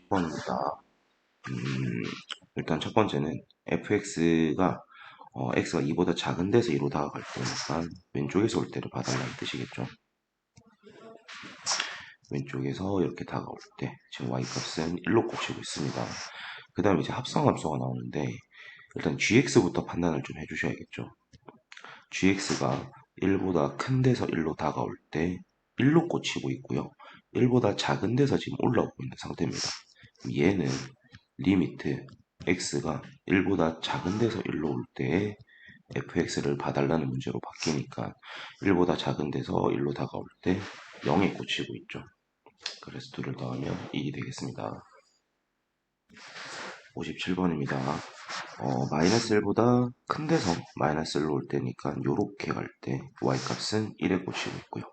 번입니다. 일단 첫 번째는 fx가 x가 2보다 작은 데서 2로 다가갈 때니까 왼쪽에서 올 때를 봐달라는 뜻이겠죠. 왼쪽에서 이렇게 다가올 때 지금 y 값은 1로 꽂히고 있습니다. 그 다음에 이제 합성함수가 나오는데 일단 gx부터 판단을 좀 해주셔야겠죠. gx가 1보다 큰 데서 1로 다가올 때 1로 꽂히고 있고요. 1보다 작은 데서 지금 올라오고 있는 상태입니다. 얘는 리미트 x가 1보다 작은 데서 1로 올 때 fx를 봐달라는 문제로 바뀌니까 1보다 작은 데서 1로 다가올 때 0에 꽂히고 있죠. 그래서 둘을 더하면 1이 되겠습니다. 57번입니다. 마이너스 1보다 큰 데서 마이너스 1로 올 때니까 요렇게 갈 때 y값은 1에 꽂히고 있고요.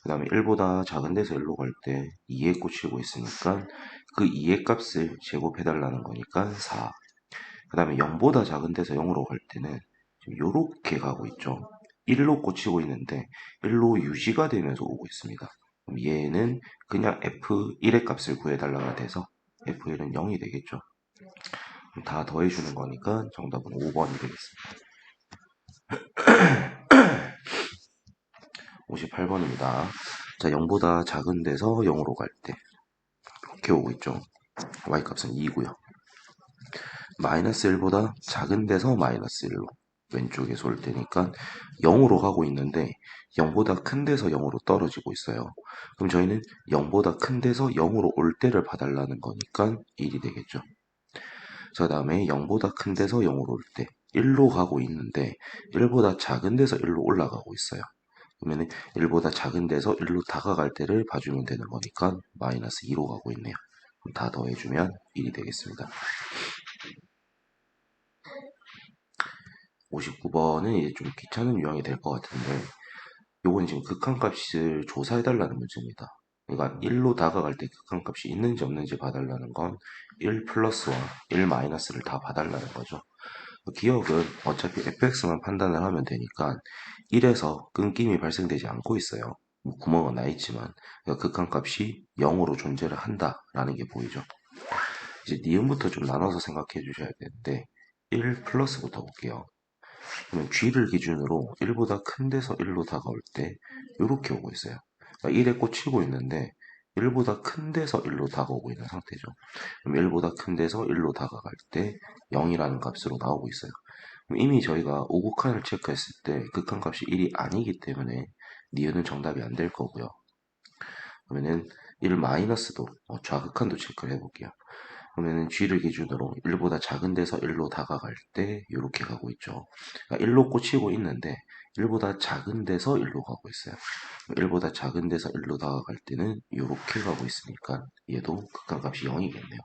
그 다음에 1보다 작은 데서 1로 갈 때 2에 꽂히고 있으니까 그 2의 값을 제곱해달라는 거니까 4. 그 다음에 0보다 작은 데서 0으로 갈 때는 지금 요렇게 가고 있죠. 1로 꽂히고 있는데 1로 유지가 되면서 오고 있습니다. 그럼 얘는 그냥 f1의 값을 구해달라가 돼서 f1은 0이 되겠죠. 다 더해주는 거니까 정답은 5번이 되겠습니다. 58번입니다. 자, 0보다 작은 데서 0으로 갈 때 이렇게 오고 있죠. y값은 2고요. 마이너스 1보다 작은 데서 마이너스 1로 왼쪽에서 올 때니까 0으로 가고 있는데 0보다 큰 데서 0으로 떨어지고 있어요. 그럼 저희는 0보다 큰 데서 0으로 올 때를 봐달라는 거니까 1이 되겠죠. 그 다음에 0보다 큰 데서 0으로 올 때 1로 가고 있는데 1보다 작은 데서 1로 올라가고 있어요. 그러면 1보다 작은 데서 1로 다가갈 때를 봐주면 되는 거니까 마이너스 2로 가고 있네요. 그럼 다 더해주면 1이 되겠습니다. 59번은 이제 좀 귀찮은 유형이 될 것 같은데 요건 지금 극한값을 조사해달라는 문제입니다. 그러니까 1로 다가갈 때 극한값이 있는지 없는지 봐달라는 건 1 플러스와 1 마이너스를 다 봐달라는 거죠. 기억은 어차피 fx만 판단을 하면 되니까 1에서 끊김이 발생되지 않고 있어요. 뭐 구멍은 나 있지만 그러니까 극한값이 0으로 존재를 한다라는 게 보이죠. 이제 니은부터 좀 나눠서 생각해 주셔야 되는데 1 플러스부터 볼게요. 그러면 G를 기준으로 1보다 큰 데서 1로 다가올 때 이렇게 오고 있어요. 그러니까 1에 꽂히고 있는데 1보다 큰 데서 1로 다가오고 있는 상태죠. 그럼 1보다 큰 데서 1로 다가갈 때 0이라는 값으로 나오고 있어요. 그럼 이미 저희가 오곡한을 체크했을 때 극한값이 1이 아니기 때문에 니은은 정답이 안 될 거고요. 그러면은 1 마이너스도 좌극한도 체크를 해볼게요. 그러면은 G를 기준으로 1보다 작은 데서 1로 다가갈 때 이렇게 가고 있죠. 그러니까 1로 꽂히고 있는데 1보다 작은 데서 1로 가고 있어요. 1보다 작은 데서 1로 다가갈 때는 이렇게 가고 있으니까 얘도 극한값이 0이겠네요.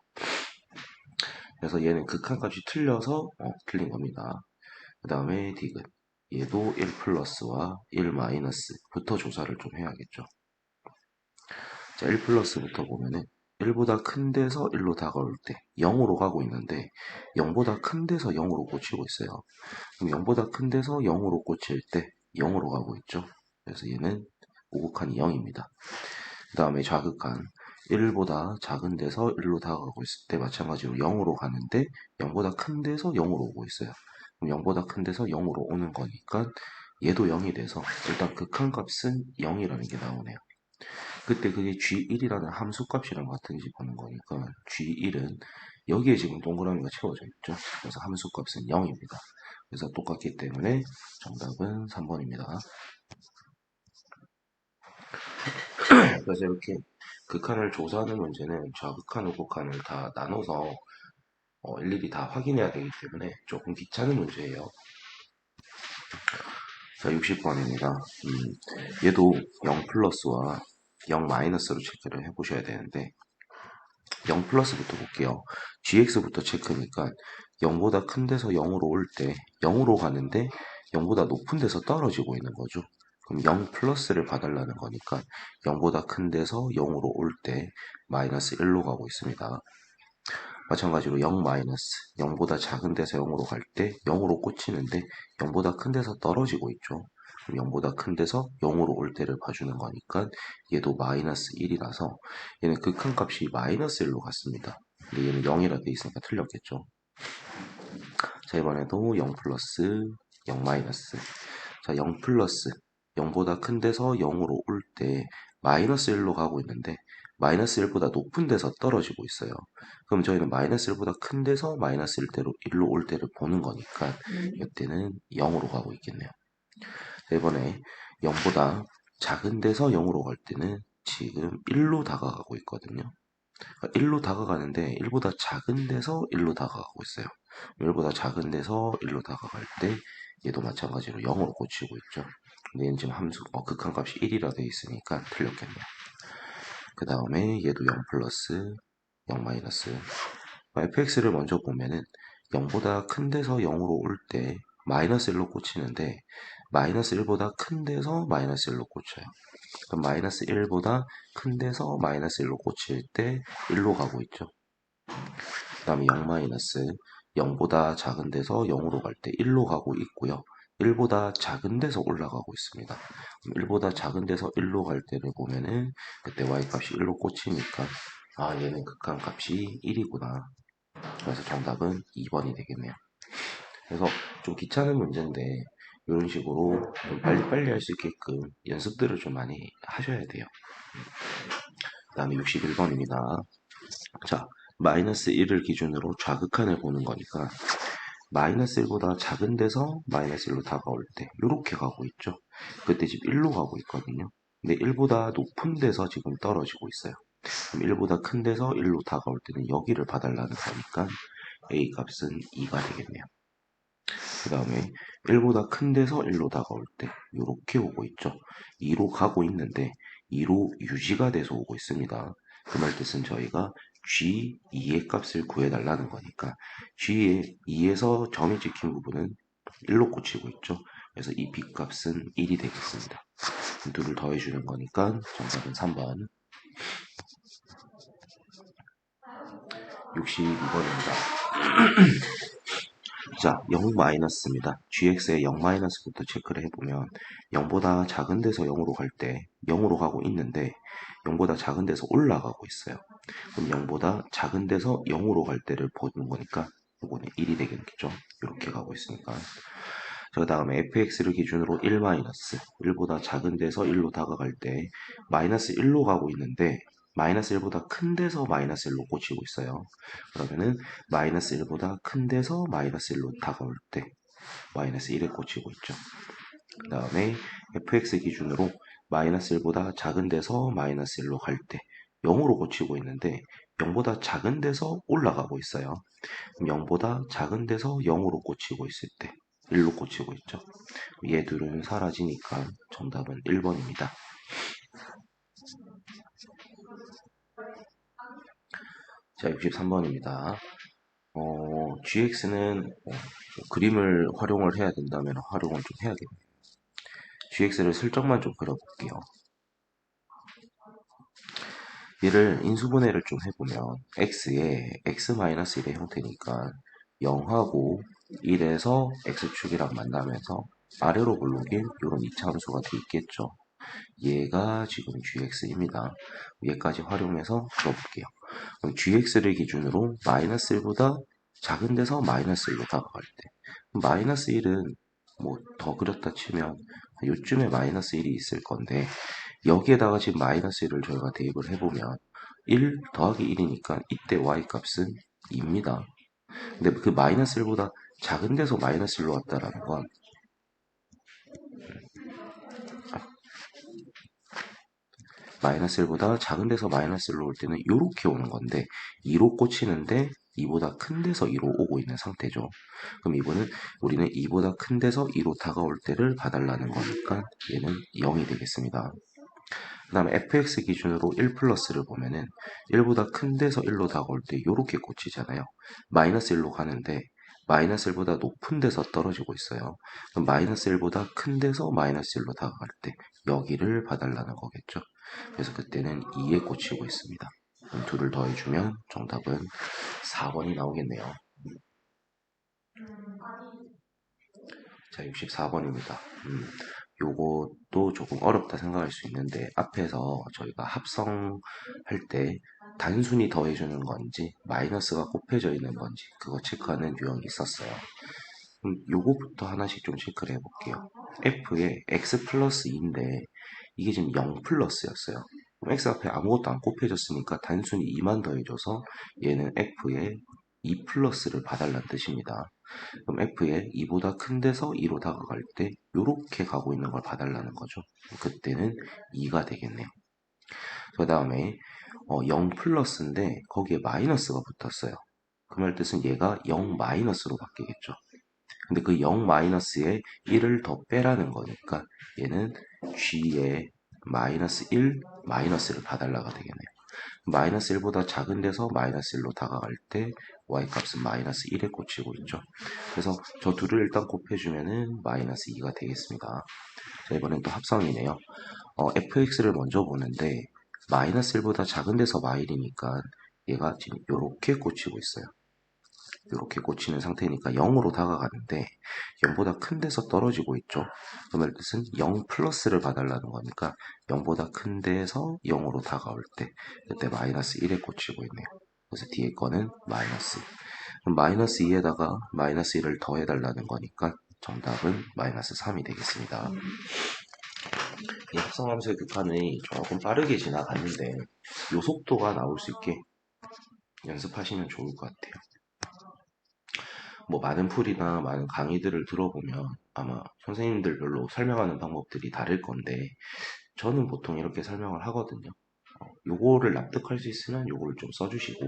그래서 얘는 극한값이 틀려서 틀린 겁니다. 그 다음에 디귿 얘도 1 플러스와 1 마이너스부터 조사를 좀 해야겠죠. 자, 1 플러스부터 보면은 1보다 큰 데서 1로 다가올 때 0으로 가고 있는데 0보다 큰 데서 0으로 꽂히고 있어요. 그럼 0보다 큰 데서 0으로 꽂힐 때 0으로 가고 있죠. 그래서 얘는 오곡한이 0입니다. 그 다음에 좌극한 1보다 작은 데서 1로 다가가고 있을 때 마찬가지로 0으로 가는데 0보다 큰 데서 0으로 오고 있어요. 그럼 0보다 큰 데서 0으로 오는 거니까 얘도 0이 돼서 일단 극한값은 0이라는 게 나오네요. 그때 그게 G1이라는 함수값이랑 같은지 보는 거니까 G1은 여기에 지금 동그라미가 채워져 있죠. 그래서 함수값은 0입니다. 그래서 똑같기 때문에 정답은 3번입니다. 그래서 이렇게 극한을 조사하는 문제는 좌극한, 우극한을 다 나눠서 일일이 다 확인해야 되기 때문에 조금 귀찮은 문제예요. 자, 60번입니다. 얘도 0 플러스와 0 마이너스로 체크를 해보셔야 되는데 0 플러스부터 볼게요. gx부터 체크니까 0보다 큰 데서 0으로 올 때 0으로 가는데 0보다 높은 데서 떨어지고 있는 거죠. 그럼 0 플러스를 봐달라는 거니까 0보다 큰 데서 0으로 올 때 마이너스 1로 가고 있습니다. 마찬가지로 0 마이너스 0보다 작은 데서 0으로 갈 때 0으로 꽂히는데 0보다 큰 데서 떨어지고 있죠. 그럼 0보다 큰 데서 0으로 올 때를 봐주는 거니까 얘도 마이너스 1이라서 얘는 극한값이 마이너스 1로 갔습니다. 근데 얘는 0이라 돼 있으니까 틀렸겠죠. 자, 이번에도 0 플러스 0 마이너스. 자, 0 플러스 0보다 큰 데서 0으로 올 때 마이너스 1로 가고 있는데 마이너스 1보다 높은 데서 떨어지고 있어요. 그럼 저희는 마이너스 1보다 큰 데서 마이너스 1로 올 때를 보는 거니까 이때는 0으로 가고 있겠네요. 자, 이번에 0보다 작은 데서 0으로 갈 때는 지금 1로 다가가고 있거든요. 1로 다가가는데 1보다 작은 데서 1로 다가가고 있어요. 1보다 작은 데서 1로 다가갈 때 얘도 마찬가지로 0으로 고치고 있죠. 근데 얘는 지금 극한값이 1이라 되어 있으니까 틀렸겠네요. 그 다음에 얘도 0 플러스 0 마이너스. fx를 먼저 보면은 0보다 큰 데서 0으로 올 때 마이너스 1로 꽂히는데 마이너스 1보다 큰 데서 마이너스 1로 꽂혀요. 그럼 마이너스 1보다 큰 데서 마이너스 1로 꽂힐 때 1로 가고 있죠. 그 다음에 0 마이너스 0보다 작은 데서 0으로 갈 때 1로 가고 있고요. 1보다 작은 데서 올라가고 있습니다. 1보다 작은 데서 1로 갈 때를 보면은 그때 y값이 1로 꽂히니까 아 얘는 극한값이 1이구나. 그래서 정답은 2번이 되겠네요. 그래서 좀 귀찮은 문제인데 이런 식으로 좀 빨리빨리 할 수 있게끔 연습들을 좀 많이 하셔야 돼요. 그 다음에 61번입니다. 자, 마이너스 1을 기준으로 좌극한을 보는 거니까 마이너스 1보다 작은 데서 마이너스 1로 다가올 때 이렇게 가고 있죠. 그때 지금 1로 가고 있거든요. 근데 1보다 높은 데서 지금 떨어지고 있어요. 그럼 1보다 큰 데서 1로 다가올 때는 여기를 봐달라는 거니까 A 값은 2가 되겠네요. 그 다음에 1보다 큰 데서 1로 다가올 때 이렇게 오고 있죠. 2로 가고 있는데 2로 유지가 돼서 오고 있습니다. 그 말 뜻은 저희가 G2의 값을 구해달라는 거니까 G의 2에서 점이 찍힌 부분은 1로 꽂히고 있죠. 그래서 이 B 값은 1이 되겠습니다. 둘을 더해주는 거니까 정답은 3번. 62번입니다. 자, 0 마이너스입니다. gx의 0 마이너스부터 체크를 해보면 0보다 작은 데서 0으로 갈 때 0으로 가고 있는데 0보다 작은 데서 올라가고 있어요. 그럼 0보다 작은 데서 0으로 갈 때를 보는 거니까 이거는 1이 되겠죠. 이렇게 가고 있으니까. 그 다음에 fx를 기준으로 1 마이너스 1보다 작은 데서 1로 다가갈 때 마이너스 1로 가고 있는데 마이너스 1보다 큰 데서 마이너스 1로 꽂히고 있어요. 그러면은 마이너스 1보다 큰 데서 마이너스 1로 다가올 때 마이너스 1에 꽂히고 있죠. 그 다음에 fx 기준으로 마이너스 1보다 작은 데서 마이너스 1로 갈 때 0으로 꽂히고 있는데 0보다 작은 데서 올라가고 있어요. 그럼 0보다 작은 데서 0으로 꽂히고 있을 때 1로 꽂히고 있죠. 얘 둘은 사라지니까 정답은 1번입니다. 자, 63번입니다. GX는 그림을 활용을 해야 된다면 활용을 좀 해야겠네요. GX를 슬쩍만 좀 그려볼게요. 얘를 인수분해를 좀 해보면 x에 x-1의 형태니까 0하고 1에서 x축이랑 만나면서 아래로 볼록인 이런 이차함수가 돼 있겠죠. 얘가 지금 gx입니다. 얘까지 활용해서 풀어볼게요. 그럼 gx를 기준으로 마이너스 1보다 작은 데서 마이너스 1로 다가갈 때 마이너스 1은 뭐 더 그렸다 치면 요쯤에 마이너스 1이 있을 건데 여기에다가 지금 마이너스 1을 저희가 대입을 해보면 1 더하기 1이니까 이때 y값은 2입니다. 근데 그 마이너스 1보다 작은 데서 마이너스 1로 왔다라는 건 마이너스 1보다 작은 데서 마이너스 1로 올 때는 이렇게 오는 건데 2로 꽂히는데 2보다 큰 데서 2로 오고 있는 상태죠. 그럼 이거는 우리는 2보다 큰 데서 2로 다가올 때를 봐달라는 거니까 얘는 0이 되겠습니다. 그 다음에 fx 기준으로 1 플러스를 보면은 1보다 큰 데서 1로 다가올 때 이렇게 꽂히잖아요. 마이너스 1로 가는데 마이너스 1보다 높은 데서 떨어지고 있어요. 그럼 마이너스 1보다 큰 데서 마이너스 1로 다가갈 때 여기를 봐달라는 거겠죠. 그래서 그때는 2에 꽂히고 있습니다. 그럼 둘을 더해주면 정답은 4번이 나오겠네요. 자, 64번입니다. 요것도 조금 어렵다 생각할 수 있는데 앞에서 저희가 합성할 때 단순히 더해주는 건지 마이너스가 곱해져 있는 건지 그거 체크하는 유형이 있었어요. 그럼 요거부터 하나씩 좀 체크를 해볼게요. F에 x 플러스 2인데 이게 지금 0 플러스였어요. 그럼 x 앞에 아무것도 안 곱해졌으니까 단순히 2만 더해줘서 얘는 F에 2 플러스를 봐달라는 뜻입니다. 그럼 F에 2보다 큰 데서 2로 다가갈 때 이렇게 가고 있는 걸 봐달라는 거죠. 그때는 2가 되겠네요. 그 다음에 0 플러스인데 거기에 마이너스가 붙었어요. 그 말 뜻은 얘가 0 마이너스로 바뀌겠죠. 근데 그 0 마이너스에 1을 더 빼라는 거니까 얘는 G에 마이너스 1 마이너스를 봐달라가 되겠네요. 마이너스 1보다 작은 데서 마이너스 1로 다가갈 때 y값은 마이너스 1에 꽂히고 있죠. 그래서 저 둘을 일단 곱해주면은 마이너스 2가 되겠습니다. 자, 이번엔 또 합성이네요. fx를 먼저 보는데 마이너스 1보다 작은 데서 마일이니까 얘가 지금 이렇게 꽂히고 있어요. 이렇게 꽂히는 상태니까 0으로 다가가는데 0보다 큰 데서 떨어지고 있죠. 그말 뜻은 0 플러스를 봐달라는 거니까 0보다 큰 데에서 0으로 다가올 때 그때 마이너스 1에 꽂히고 있네요. 그래서 뒤에 거는 마이너스. 그럼 마이너스 2에다가 마이너스 1을 더해달라는 거니까 정답은 마이너스 3이 되겠습니다. 이 합성함수의 극한이 조금 빠르게 지나갔는데 요 속도가 나올 수 있게 연습하시면 좋을 것 같아요. 뭐 많은 풀이나 많은 강의들을 들어보면 아마 선생님들별로 설명하는 방법들이 다를 건데 저는 보통 이렇게 설명을 하거든요. 요거를 납득할 수 있으면 요거를 좀 써주시고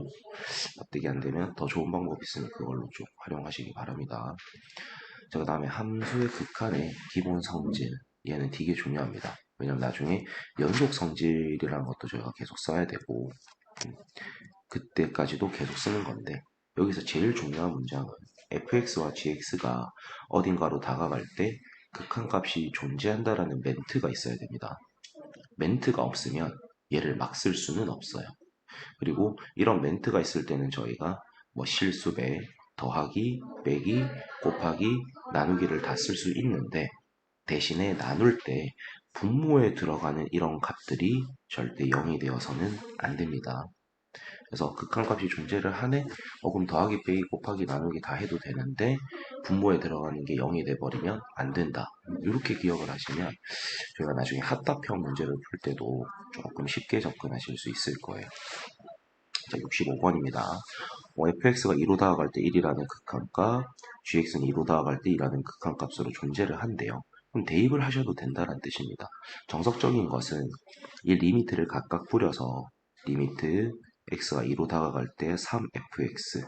납득이 안 되면 더 좋은 방법이 있으면 그걸로 좀 활용하시기 바랍니다. 자, 그 다음에 함수의 극한의 기본 성질 얘는 되게 중요합니다. 왜냐면 나중에 연속 성질이라는 것도 저희가 계속 써야 되고 그때까지도 계속 쓰는 건데 여기서 제일 중요한 문장은 fx와 gx가 어딘가로 다가갈 때 극한값이 존재한다라는 멘트가 있어야 됩니다. 멘트가 없으면 얘를 막 쓸 수는 없어요. 그리고 이런 멘트가 있을 때는 저희가 뭐 실수배, 더하기, 빼기, 곱하기, 나누기를 다 쓸 수 있는데 대신에 나눌 때 분모에 들어가는 이런 값들이 절대 0이 되어서는 안 됩니다. 그래서 극한값이 존재를 하네? 그럼 더하기, 빼기, 곱하기, 나누기 다 해도 되는데 분모에 들어가는 게 0이 돼버리면 안 된다. 이렇게 기억을 하시면 저희가 나중에 합답형 문제를 풀 때도 조금 쉽게 접근하실 수 있을 거예요. 자, 65번입니다. fx가 2로 다가갈 때 1이라는 극한값, gx는 2로 다가갈 때 2라는 극한값으로 존재를 한대요. 그럼 대입을 하셔도 된다는 뜻입니다. 정석적인 것은 이 리미트를 각각 뿌려서 리미트 x가 2로 다가갈 때 3fx,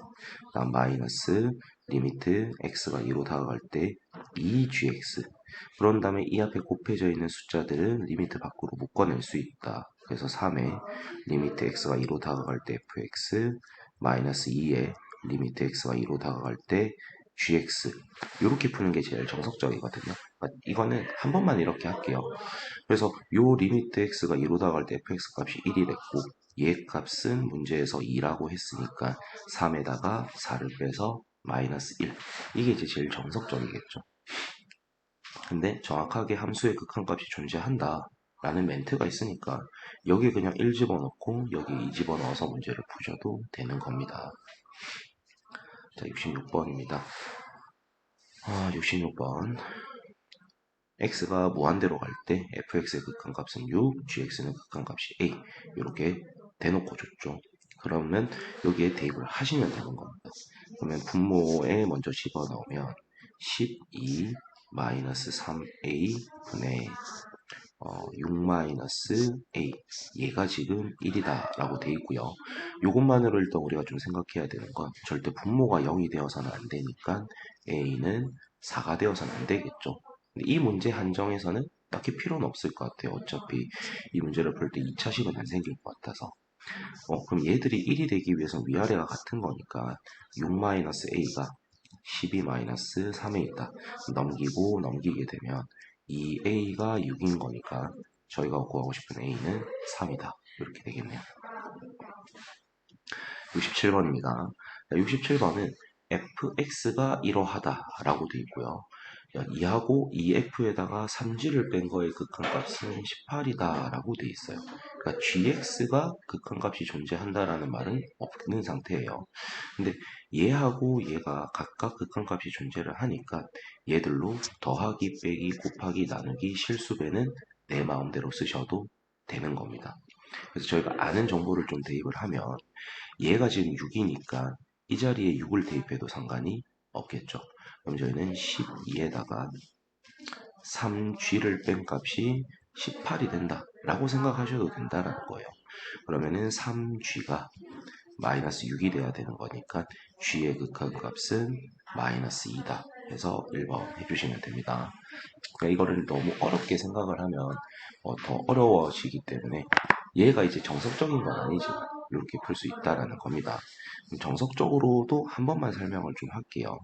다음 마이너스 리미트 x가 2로 다가갈 때 2gx. 그런 다음에 이 앞에 곱해져 있는 숫자들은 리미트 밖으로 못 꺼낼 수 있다. 그래서 3에 리미트 x가 2로 다가갈 때 fx, 마이너스 2에 리미트 x가 2로 다가갈 때 gx. 이렇게 푸는 게 제일 정석적이거든요. 그러니까 이거는 한 번만 이렇게 할게요. 그래서 요 리미트 x가 2로 다가갈 때 fx 값이 1이랬고 얘 값은 문제에서 2라고 했으니까 3에다가 4를 빼서 마이너스 1. 이게 이제 제일 정석적이겠죠. 근데 정확하게 함수의 극한값이 존재한다 라는 멘트가 있으니까 여기에 그냥 1 집어넣고 여기에 2 집어넣어서 문제를 푸셔도 되는 겁니다. 자, 66번입니다. 66번. x가 무한대로 갈 때 fx의 극한값은 6, gx는 극한값이 a. 이렇게 대놓고 줬죠. 그러면 여기에 대입을 하시면 되는 겁니다. 그러면 분모에 먼저 집어넣으면 12 마이너스 3a 분의 6 마이너스 a. 얘가 지금 1이다 라고 돼 있고요. 이것만으로 일단 우리가 좀 생각해야 되는 건 절대 분모가 0이 되어서는 안 되니까 a는 4가 되어서는 안 되겠죠. 근데 이 문제 한정에서는 딱히 필요는 없을 것 같아요. 어차피 이 문제를 풀 때 2차식은 안 생길 것 같아서. 그럼 얘들이 1이 되기 위해서 위아래가 같은 거니까 6-a가 12-3에 있다. 넘기고 넘기게 되면 2a가 6인 거니까 저희가 구하고 싶은 a는 3이다. 이렇게 되겠네요. 67번입니다. 67번은 fx가 이러하다 라고 되어 있고요. 2하고 2f에다가 3g를 뺀 거의 극한값은 18이다 라고 돼 있어요. 그러니까 gx가 극한값이 존재한다라는 말은 없는 상태예요. 근데 얘하고 얘가 각각 극한값이 존재를 하니까 얘들로 더하기, 빼기, 곱하기, 나누기, 실수배는 내 마음대로 쓰셔도 되는 겁니다. 그래서 저희가 아는 정보를 좀 대입을 하면 얘가 지금 6이니까 이 자리에 6을 대입해도 상관이 없겠죠. 그럼 저희는 12에다가 3g를 뺀 값이 18이 된다 라고 생각하셔도 된다라는 거예요. 그러면은 3g가 마이너스 6이 돼야 되는 거니까 g의 극한값은 마이너스 2다 해서 1번 해주시면 됩니다. 그러니까 이거를 너무 어렵게 생각을 하면 더 어려워지기 때문에 얘가 이제 정석적인 건 아니지만 이렇게 풀 수 있다라는 겁니다. 정석적으로도 한 번만 설명을 좀 할게요.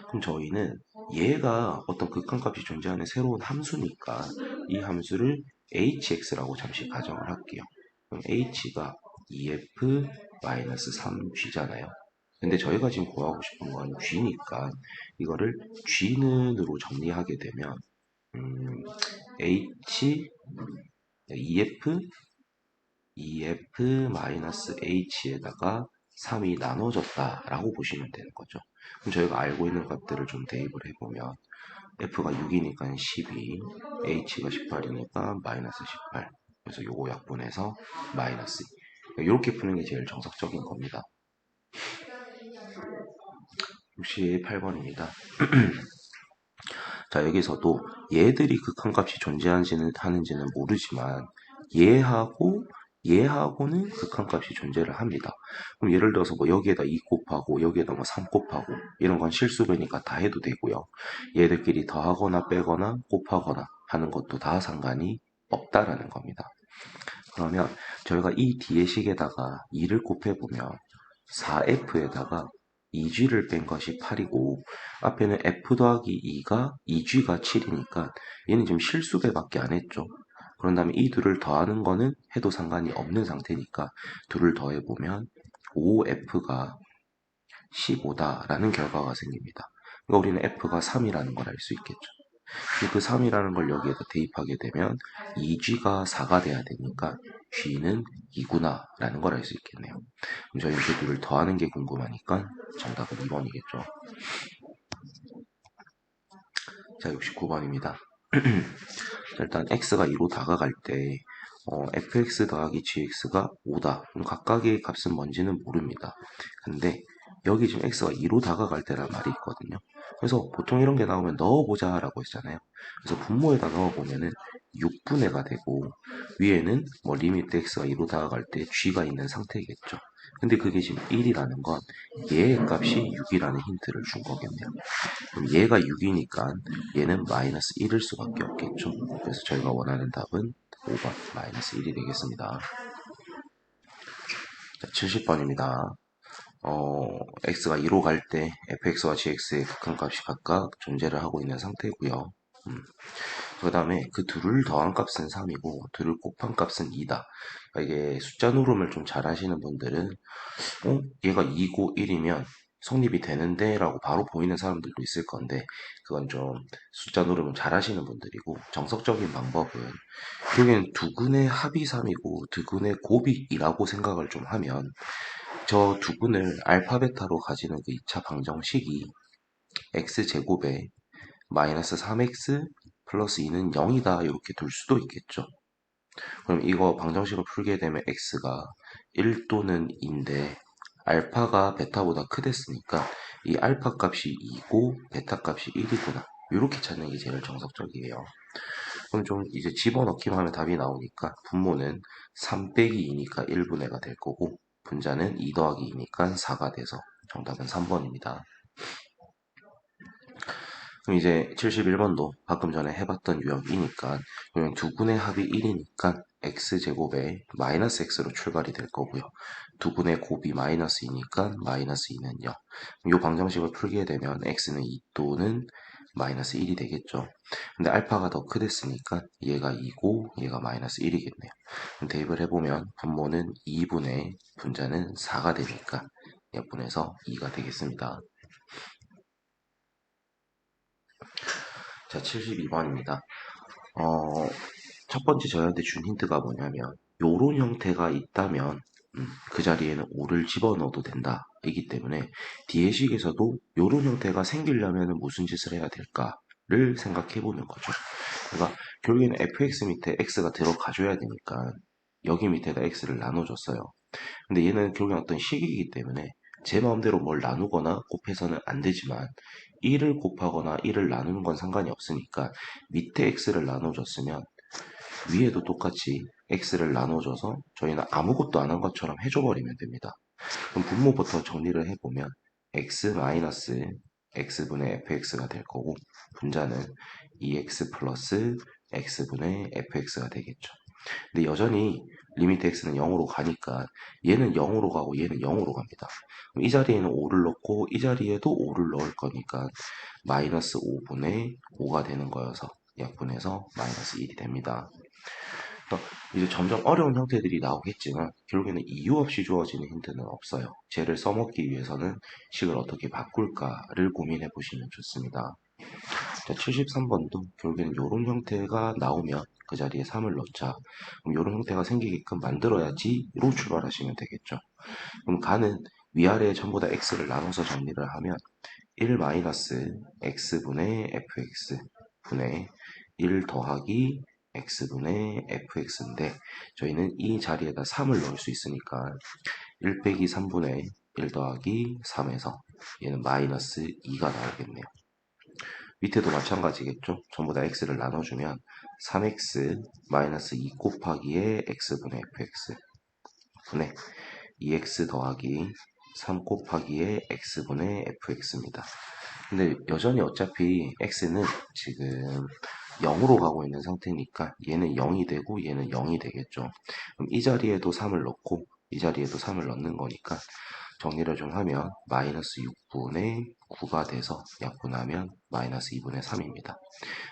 그럼 저희는 얘가 어떤 극한값이 존재하는 새로운 함수니까 이 함수를 hx라고 잠시 가정을 할게요. 그럼 h가 2f-3g잖아요. 근데 저희가 지금 구하고 싶은 건 g니까 이거를 g는으로 정리하게 되면 h 2f-h에다가 3이 나눠졌다라고 보시면 되는 거죠. 그럼 저희가 알고 있는 값들을 좀 대입을 해보면 f가 6이니까 12, h가 18이니까 마이너스 18. 그래서 요거 약분해서 마이너스 2. 이렇게 푸는 게 제일 정석적인 겁니다. 68번입니다. 자, 여기서도 얘들이 극한값이 존재하는지는 모르지만 얘하고는 극한값이 존재를 합니다. 그럼 예를 들어서 뭐 여기에다 2 곱하고 여기에다 뭐 3 곱하고 이런 건 실수배니까 다 해도 되고요. 얘들끼리 더하거나 빼거나 곱하거나 하는 것도 다 상관이 없다라는 겁니다. 그러면 저희가 이 뒤에 식에다가 2를 곱해보면 4f에다가 2g를 뺀 것이 8이고 앞에는 f 더하기 2가 2g가 7이니까 얘는 지금 실수배밖에 안 했죠. 그런 다음에 이 둘을 더하는 거는 해도 상관이 없는 상태니까 둘을 더해보면 5f가 15다라는 결과가 생깁니다. 그러니까 우리는 f가 3이라는 걸 알 수 있겠죠. 그 3이라는 걸 여기에다 대입하게 되면 2g가 4가 돼야 되니까 g는 2구나 라는 걸 알 수 있겠네요. 그럼 저희 그 둘을 더하는 게 궁금하니까 정답은 2번이겠죠. 자, 69번입니다. 일단 x가 2로 다가갈 때 fx 더하기 gx가 5다. 그럼 각각의 값은 뭔지는 모릅니다. 근데 여기 지금 x가 2로 다가갈 때란 말이 있거든요. 그래서 보통 이런 게 나오면 넣어보자 라고 했잖아요. 그래서 분모에다 넣어보면은 6분의가 되고 위에는 뭐 리미트 x가 2로 다가갈 때 g가 있는 상태겠죠. 근데 그게 지금 1이라는 건 얘의 값이 6이라는 힌트를 준 거겠네요. 그럼 얘가 6이니까 얘는 마이너스 1일 수밖에 없겠죠. 그래서 저희가 원하는 답은 5번 마이너스 1이 되겠습니다. 자, 70번입니다. x가 2로 갈 때 fx와 gx의 극한값이 각각 존재를 하고 있는 상태고요. 그 다음에 그 둘을 더한 값은 3이고 둘을 곱한 값은 2다. 그러니까 이게 숫자 노름을 좀 잘 하시는 분들은 얘가 2고 1이면 성립이 되는데 라고 바로 보이는 사람들도 있을 건데 그건 좀 숫자 노름을 잘 하시는 분들이고 정석적인 방법은 여기는 두 근의 합이 3이고 두 근의 곱이 2라고 생각을 좀 하면 저 두 근을 알파 베타로 가지는 그 2차 방정식이 x제곱에 마이너스 3x 플러스 2는 0이다 이렇게 둘 수도 있겠죠. 그럼 이거 방정식을 풀게 되면 x가 1 또는 2인데 알파가 베타보다 크댔으니까 이 알파 값이 2고 베타 값이 1이구나. 이렇게 찾는 게 제일 정석적이에요. 그럼 좀 이제 집어넣기만 하면 답이 나오니까 분모는 3 빼기 2니까 1분의가 될 거고 분자는 2 더하기 2니까 4가 돼서 정답은 3번입니다. 그럼 이제 71번도 방금 전에 해봤던 유형이니까 그냥 두 분의 합이 1이니까 x제곱에 마이너스 x로 출발이 될 거고요. 두 분의 곱이 마이너스 2니까 마이너스 2는 0. 이 방정식을 풀게 되면 x는 2 또는 마이너스 1이 되겠죠. 근데 알파가 더 크댔으니까 얘가 2고 얘가 마이너스 1이겠네요. 그럼 대입을 해보면 분모는 2분의 분자는 4가 되니까 약분해서 2가 되겠습니다. 자, 72번입니다. 첫 번째 저희한테 준 힌트가 뭐냐면 요런 형태가 있다면 그 자리에는 5를 집어넣어도 된다. 이기 때문에 뒤의 식에서도 요런 형태가 생기려면 무슨 짓을 해야 될까를 생각해 보는 거죠. 그러니까 결국에는 fx 밑에 x가 들어가줘야 되니까 여기 밑에다 x를 나눠줬어요. 근데 얘는 결국엔 어떤 식이기 때문에 제 마음대로 뭘 나누거나 곱해서는 안 되지만 1을 곱하거나 1을 나누는 건 상관이 없으니까 밑에 x를 나눠줬으면 위에도 똑같이 x를 나눠줘서 저희는 아무것도 안 한 것처럼 해줘버리면 됩니다. 그럼 분모부터 정리를 해보면 x 마이너스 x분의 fx가 될 거고 분자는 2x 플러스 x분의 fx가 되겠죠. 근데 여전히 리미트 x는 0으로 가니까 얘는 0으로 가고 얘는 0으로 갑니다. 그럼 이 자리에는 5를 넣고 이 자리에도 5를 넣을 거니까 마이너스 5분의 5가 되는 거여서 약분해서 마이너스 1이 됩니다. 이제 점점 어려운 형태들이 나오겠지만 결국에는 이유 없이 주어지는 힌트는 없어요. 쟤를 써먹기 위해서는 식을 어떻게 바꿀까를 고민해 보시면 좋습니다. 자, 73번도 결국에는 이런 형태가 나오면 그 자리에 3을 넣자. 그럼 이런 형태가 생기게끔 만들어야지로 출발하시면 되겠죠. 그럼 가는 위아래에 전부 다 x를 나눠서 정리를 하면 1 마이너스 x분의 fx 분의 1 더하기 x분의 fx인데 저희는 이 자리에다 3을 넣을 수 있으니까 1 빼기 3분의 1 더하기 3에서 얘는 마이너스 2가 나오겠네요. 밑에도 마찬가지겠죠. 전부 다 x를 나눠주면 3x 마이너스 2 곱하기에 x분의 fx 분의 2x 더하기 3 곱하기에 x분의 fx입니다. 근데 여전히 어차피 x는 지금 0으로 가고 있는 상태니까 얘는 0이 되고 얘는 0이 되겠죠. 그럼 이 자리에도 3을 넣고 이 자리에도 3을 넣는 거니까 정리를 좀 하면 마이너스 6분의 9가 돼서 약분하면 마이너스 2분의 3입니다.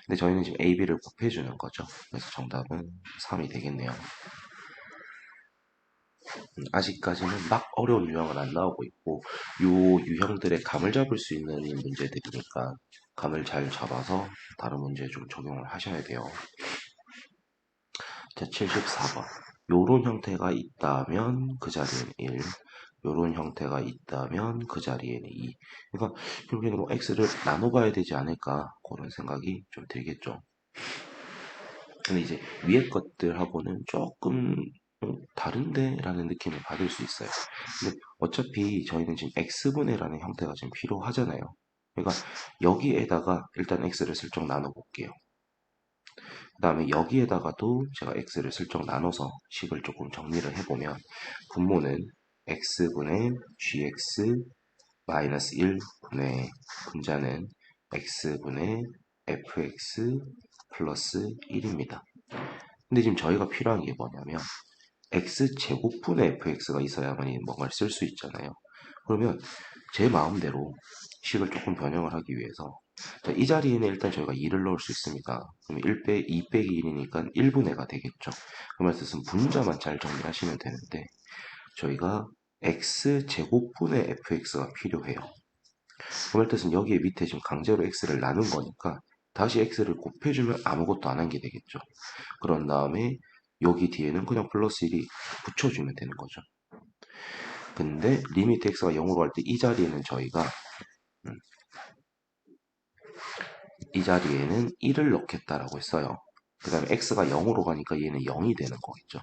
근데 저희는 지금 a, b를 곱해주는 거죠. 그래서 정답은 3이 되겠네요. 아직까지는 막 어려운 유형은 안 나오고 있고 요 유형들의 감을 잡을 수 있는 문제들이니까 감을 잘 잡아서 다른 문제에 좀 적용을 하셔야 돼요. 자, 74번. 요런 형태가 있다면 그 자리에는 1, 요런 형태가 있다면 그 자리에는 2. 그러니까 결국에는 뭐 x를 나눠봐야 되지 않을까 그런 생각이 좀 들겠죠. 근데 이제 위에 것들하고는 조금 다른데? 라는 느낌을 받을 수 있어요. 근데 어차피 저희는 지금 x분해라는 형태가 지금 필요하잖아요. 그러니까 여기에다가 일단 x를 슬쩍 나눠 볼게요. 그 다음에 여기에다가도 제가 x를 슬쩍 나눠서 식을 조금 정리를 해보면 분모는 x분의 gx 마이너스 1분의 분자는 x분의 fx 플러스 1입니다. 근데 지금 저희가 필요한 게 뭐냐면 x제곱분의 fx가 있어야만 뭔가를 쓸 수 있잖아요. 그러면 제 마음대로 식을 조금 변형을 하기 위해서 자, 이 자리에는 일단 저희가 2를 넣을 수 있습니다. 그럼 2 빼기 1이니까 1분의가 되겠죠. 그 말 뜻은 분자만 잘 정리하시면 되는데 저희가 x제곱분의 fx가 필요해요. 그 말 뜻은 여기에 밑에 지금 강제로 x를 나눈 거니까 다시 x를 곱해주면 아무것도 안 한 게 되겠죠. 그런 다음에 여기 뒤에는 그냥 플러스 1이 붙여주면 되는 거죠. 근데 리미트 x가 0으로 할 때 이 자리에는 저희가 이 자리에는 1을 넣겠다라고 했어요. 그 다음에 x가 0으로 가니까 얘는 0이 되는 거겠죠.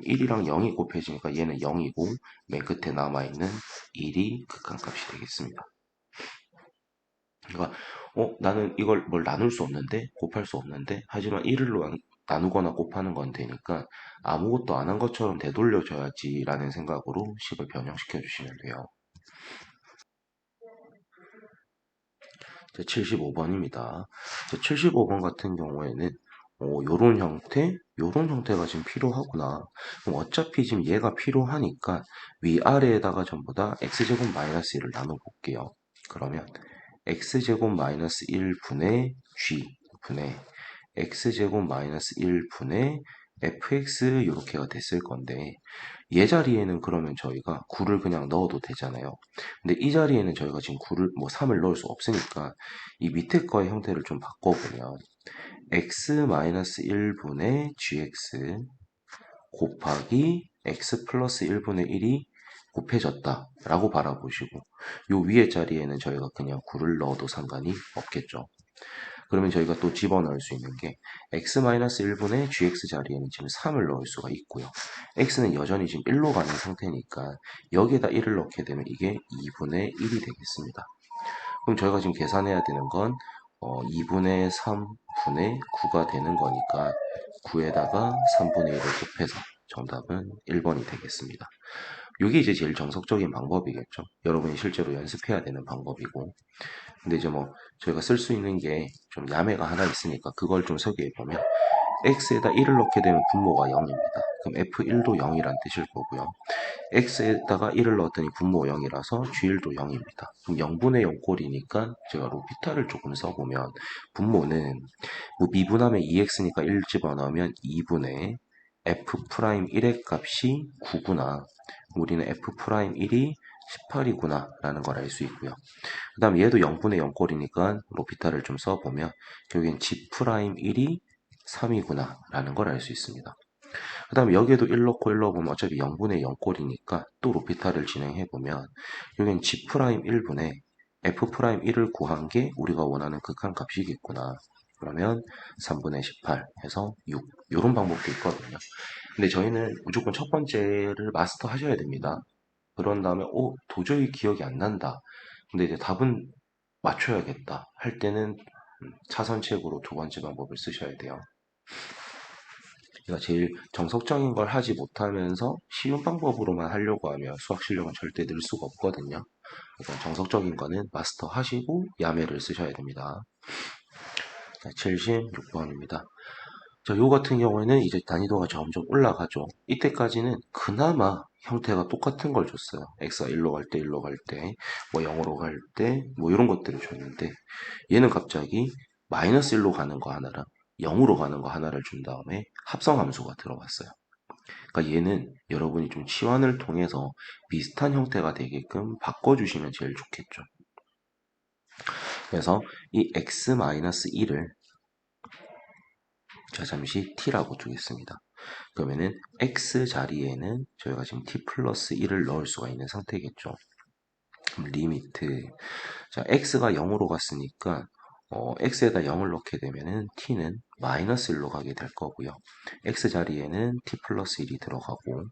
1이랑 0이 곱해지니까 얘는 0이고 맨 끝에 남아있는 1이 극한값이 되겠습니다. 그러니까 나는 이걸 뭘 나눌 수 없는데 곱할 수 없는데 하지만 1을 나누거나 곱하는 건 되니까 아무것도 안 한 것처럼 되돌려줘야지 라는 생각으로 식을 변형시켜 주시면 돼요. 75번입니다. 75번 같은 경우에는 요런 형태, 요런 형태가 지금 필요하구나. 그럼 어차피 지금 얘가 필요하니까 위아래에다가 전부 다 x제곱 마이너스 1을 나눠볼게요. 그러면 x제곱 마이너스 1분의 g 분의 x제곱 마이너스 1분의 fx 이렇게가 됐을 건데 얘 자리에는 그러면 저희가 9를 그냥 넣어도 되잖아요. 근데 이 자리에는 저희가 지금 9를 뭐 3을 넣을 수 없으니까 이 밑에 거의 형태를 좀 바꿔보면 x-1분의 gx 곱하기 x 플러스 1분의 1이 곱해졌다 라고 바라보시고 요 위에 자리에는 저희가 그냥 9를 넣어도 상관이 없겠죠. 그러면 저희가 또 집어넣을 수 있는 게 x-1분의 gx 자리에는 지금 3을 넣을 수가 있고요. x는 여전히 지금 1로 가는 상태니까 여기에다 1을 넣게 되면 이게 2분의 1이 되겠습니다. 그럼 저희가 지금 계산해야 되는 건 2분의 3분의 9가 되는 거니까 9에다가 3분의 1을 곱해서 정답은 1번이 되겠습니다. 이게 이제 제일 정석적인 방법이겠죠. 여러분이 실제로 연습해야 되는 방법이고. 근데 이제 뭐 저희가 쓸 수 있는 게 좀 야매가 하나 있으니까 그걸 좀 소개해 보면 x에다 1을 넣게 되면 분모가 0입니다. 그럼 f1도 0이란 뜻일 거고요. x에다가 1을 넣었더니 분모 0이라서 g1도 0입니다. 그럼 0분의 0 꼴이니까 제가 로피탈을 조금 써보면 분모는 뭐 미분하면 2x니까 1 집어넣으면 2분의 f'1의 값이 9구나. 우리는 f'1이 18이구나 라는 걸 알 수 있고요. 그 다음 얘도 0분의 0 꼴이니까 로피탈을 좀 써보면 결국엔 g'1이 3이구나 라는 걸 알 수 있습니다. 그 다음에 여기에도 1 넣고 1 넣어보면 어차피 0분의 0 꼴이니까 또 로피탈을 진행해보면 여기는 g'1분의 f'1을 구한 게 우리가 원하는 극한값이겠구나. 그러면 3분의 18 해서 6 이런 방법도 있거든요. 근데 저희는 무조건 첫 번째를 마스터 하셔야 됩니다. 그런 다음에 도저히 기억이 안 난다. 근데 이제 답은 맞춰야겠다 할 때는 차선책으로 두 번째 방법을 쓰셔야 돼요. 그러니까 제일 정석적인 걸 하지 못하면서 쉬운 방법으로만 하려고 하면 수학 실력은 절대 늘 수가 없거든요. 그러니까 정석적인 거는 마스터 하시고 야매를 쓰셔야 됩니다. 자, 76번입니다. 자, 요 같은 경우에는 이제 난이도가 점점 올라가죠. 이때까지는 그나마 형태가 똑같은 걸 줬어요. x가 1로 갈 때, 1로 갈 때, 뭐 0으로 갈 때, 뭐 이런 것들을 줬는데 얘는 갑자기 마이너스 1로 가는 거 하나랑 0으로 가는 거 하나를 준 다음에 합성함수가 들어갔어요. 그러니까 얘는 여러분이 좀 치환을 통해서 비슷한 형태가 되게끔 바꿔주시면 제일 좋겠죠. 그래서 이 x-1을 자, 잠시 t라고 두겠습니다. 그러면은 x 자리에는 저희가 지금 t 플러스 1을 넣을 수가 있는 상태겠죠. 리미트 자 x가 0으로 갔으니까 x에다 0을 넣게 되면은 t는 마이너스 1로 가게 될 거고요. x 자리에는 t 플러스 1이 들어가고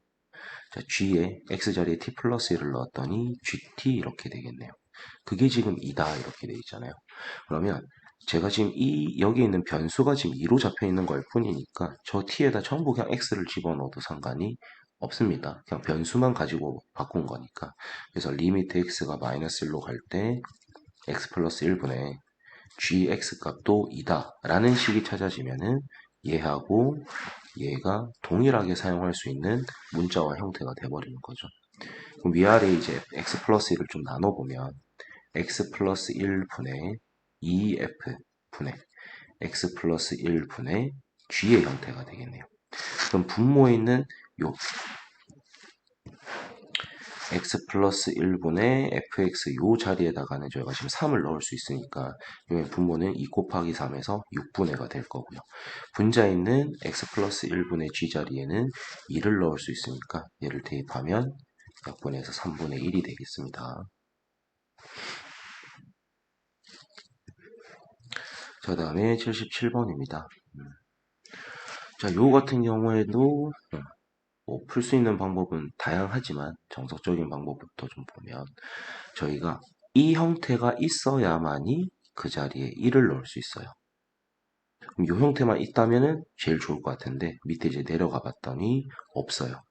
자 g에 x 자리에 t 플러스 1을 넣었더니 gt 이렇게 되겠네요. 그게 지금 2다 이렇게 돼 있잖아요. 그러면 제가 지금 여기 있는 변수가 지금 2로 잡혀 있는 걸 뿐이니까 저 t에다 전부 그냥 x를 집어넣어도 상관이 없습니다. 그냥 변수만 가지고 바꾼 거니까. 그래서 리미트 x가 마이너스 1로 갈 때 x 플러스 1분의 gx 값도 2다 라는 식이 찾아지면은 얘하고 얘가 동일하게 사용할 수 있는 문자와 형태가 돼버리는 거죠. 그럼 위아래 이제 x 플러스 1을 좀 나눠보면 x 플러스 1분의 2f 분의 x 플러스 1분의 g의 형태가 되겠네요. 그럼 분모에 있는 요 x 플러스 1분의 fx 요 자리에다가는 저희가 지금 3을 넣을 수 있으니까 요 분모는 2 곱하기 3에서 6분의가 될 거고요. 분자에 있는 x 플러스 1분의 g 자리에는 2를 넣을 수 있으니까 얘를 대입하면 약분해서 3분의 1이 되겠습니다. 자, 다음에 77번입니다. 자, 요 같은 경우에도 풀 수 있는 방법은 다양하지만 정석적인 방법부터 좀 보면 저희가 이 형태가 있어야만이 그 자리에 1을 넣을 수 있어요. 그럼 이 형태만 있다면은 제일 좋을 것 같은데 밑에 이제 내려가 봤더니 없어요.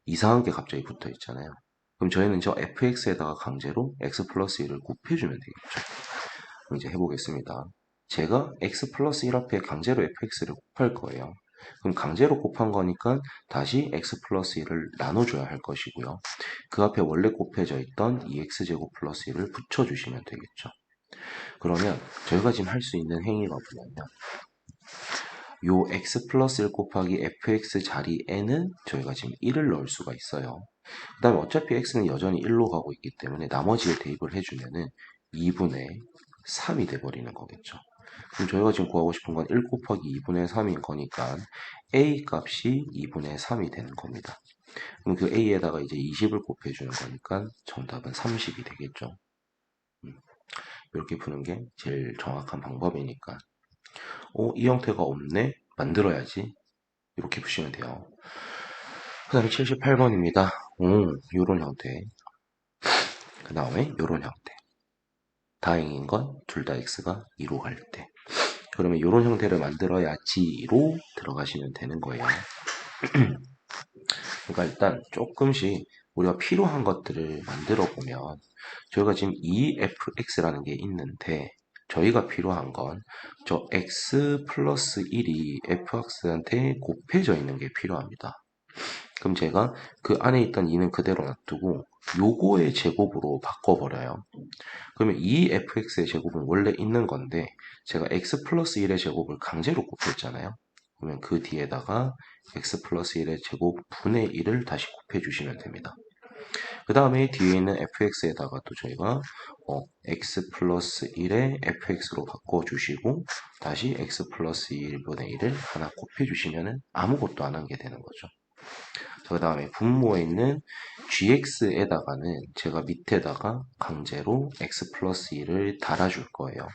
이상한 게 갑자기 붙어 있잖아요. 그럼 저희는 저 fx에다가 강제로 x 플러스 1을 곱해주면 되겠죠. 그럼 이제 해보겠습니다. 제가 x 플러스 1 앞에 강제로 fx를 곱할 거예요. 그럼 강제로 곱한 거니까 다시 x 플러스 1을 나눠줘야 할 것이고요. 그 앞에 원래 곱해져 있던 2x제곱 플러스 1을 붙여주시면 되겠죠. 그러면 저희가 지금 할 수 있는 행위가 뭐냐면 요 x 플러스 1 곱하기 fx 자리에는 저희가 지금 1을 넣을 수가 있어요. 그 다음에 어차피 x는 여전히 1로 가고 있기 때문에 나머지에 대입을 해주면은 2분의 3이 돼버리는 거겠죠. 그럼 저희가 지금 구하고 싶은 건 1 곱하기 2분의 3인 거니까 a 값이 2분의 3이 되는 겁니다. 그럼 그 a에다가 이제 20을 곱해주는 거니까 정답은 30이 되겠죠. 이렇게 푸는 게 제일 정확한 방법이니까. 이 형태가 없네? 만들어야지. 이렇게 푸시면 돼요. 그 다음에 78번입니다. 요런 형태. 그 다음에 요런 형태. 다행인 건 둘 다 x가 2로 갈 때. 그러면 요런 형태를 만들어야지로 들어가시면 되는 거예요. 그러니까 일단 조금씩 우리가 필요한 것들을 만들어 보면 저희가 지금 EFX라는 게 있는데 저희가 필요한 건 저 X 플러스 1이 FX한테 곱해져 있는 게 필요합니다. 그럼 제가 그 안에 있던 2는 그대로 놔두고 요거의 제곱으로 바꿔버려요. 그러면 이 fx의 제곱은 원래 있는 건데 제가 x 플러스 1의 제곱을 강제로 곱했잖아요. 그러면 그 뒤에다가 x 플러스 1의 제곱 분의 1을 다시 곱해주시면 됩니다. 그 다음에 뒤에 있는 fx에다가 또 저희가 x 플러스 1의 fx로 바꿔주시고 다시 x 플러스 1분의 1을 하나 곱해주시면 아무것도 안 한 게 되는 거죠. 그 다음에 분모에 있는 gx에다가는 제가 밑에다가 강제로 x 플러스 1을 달아줄 거예요.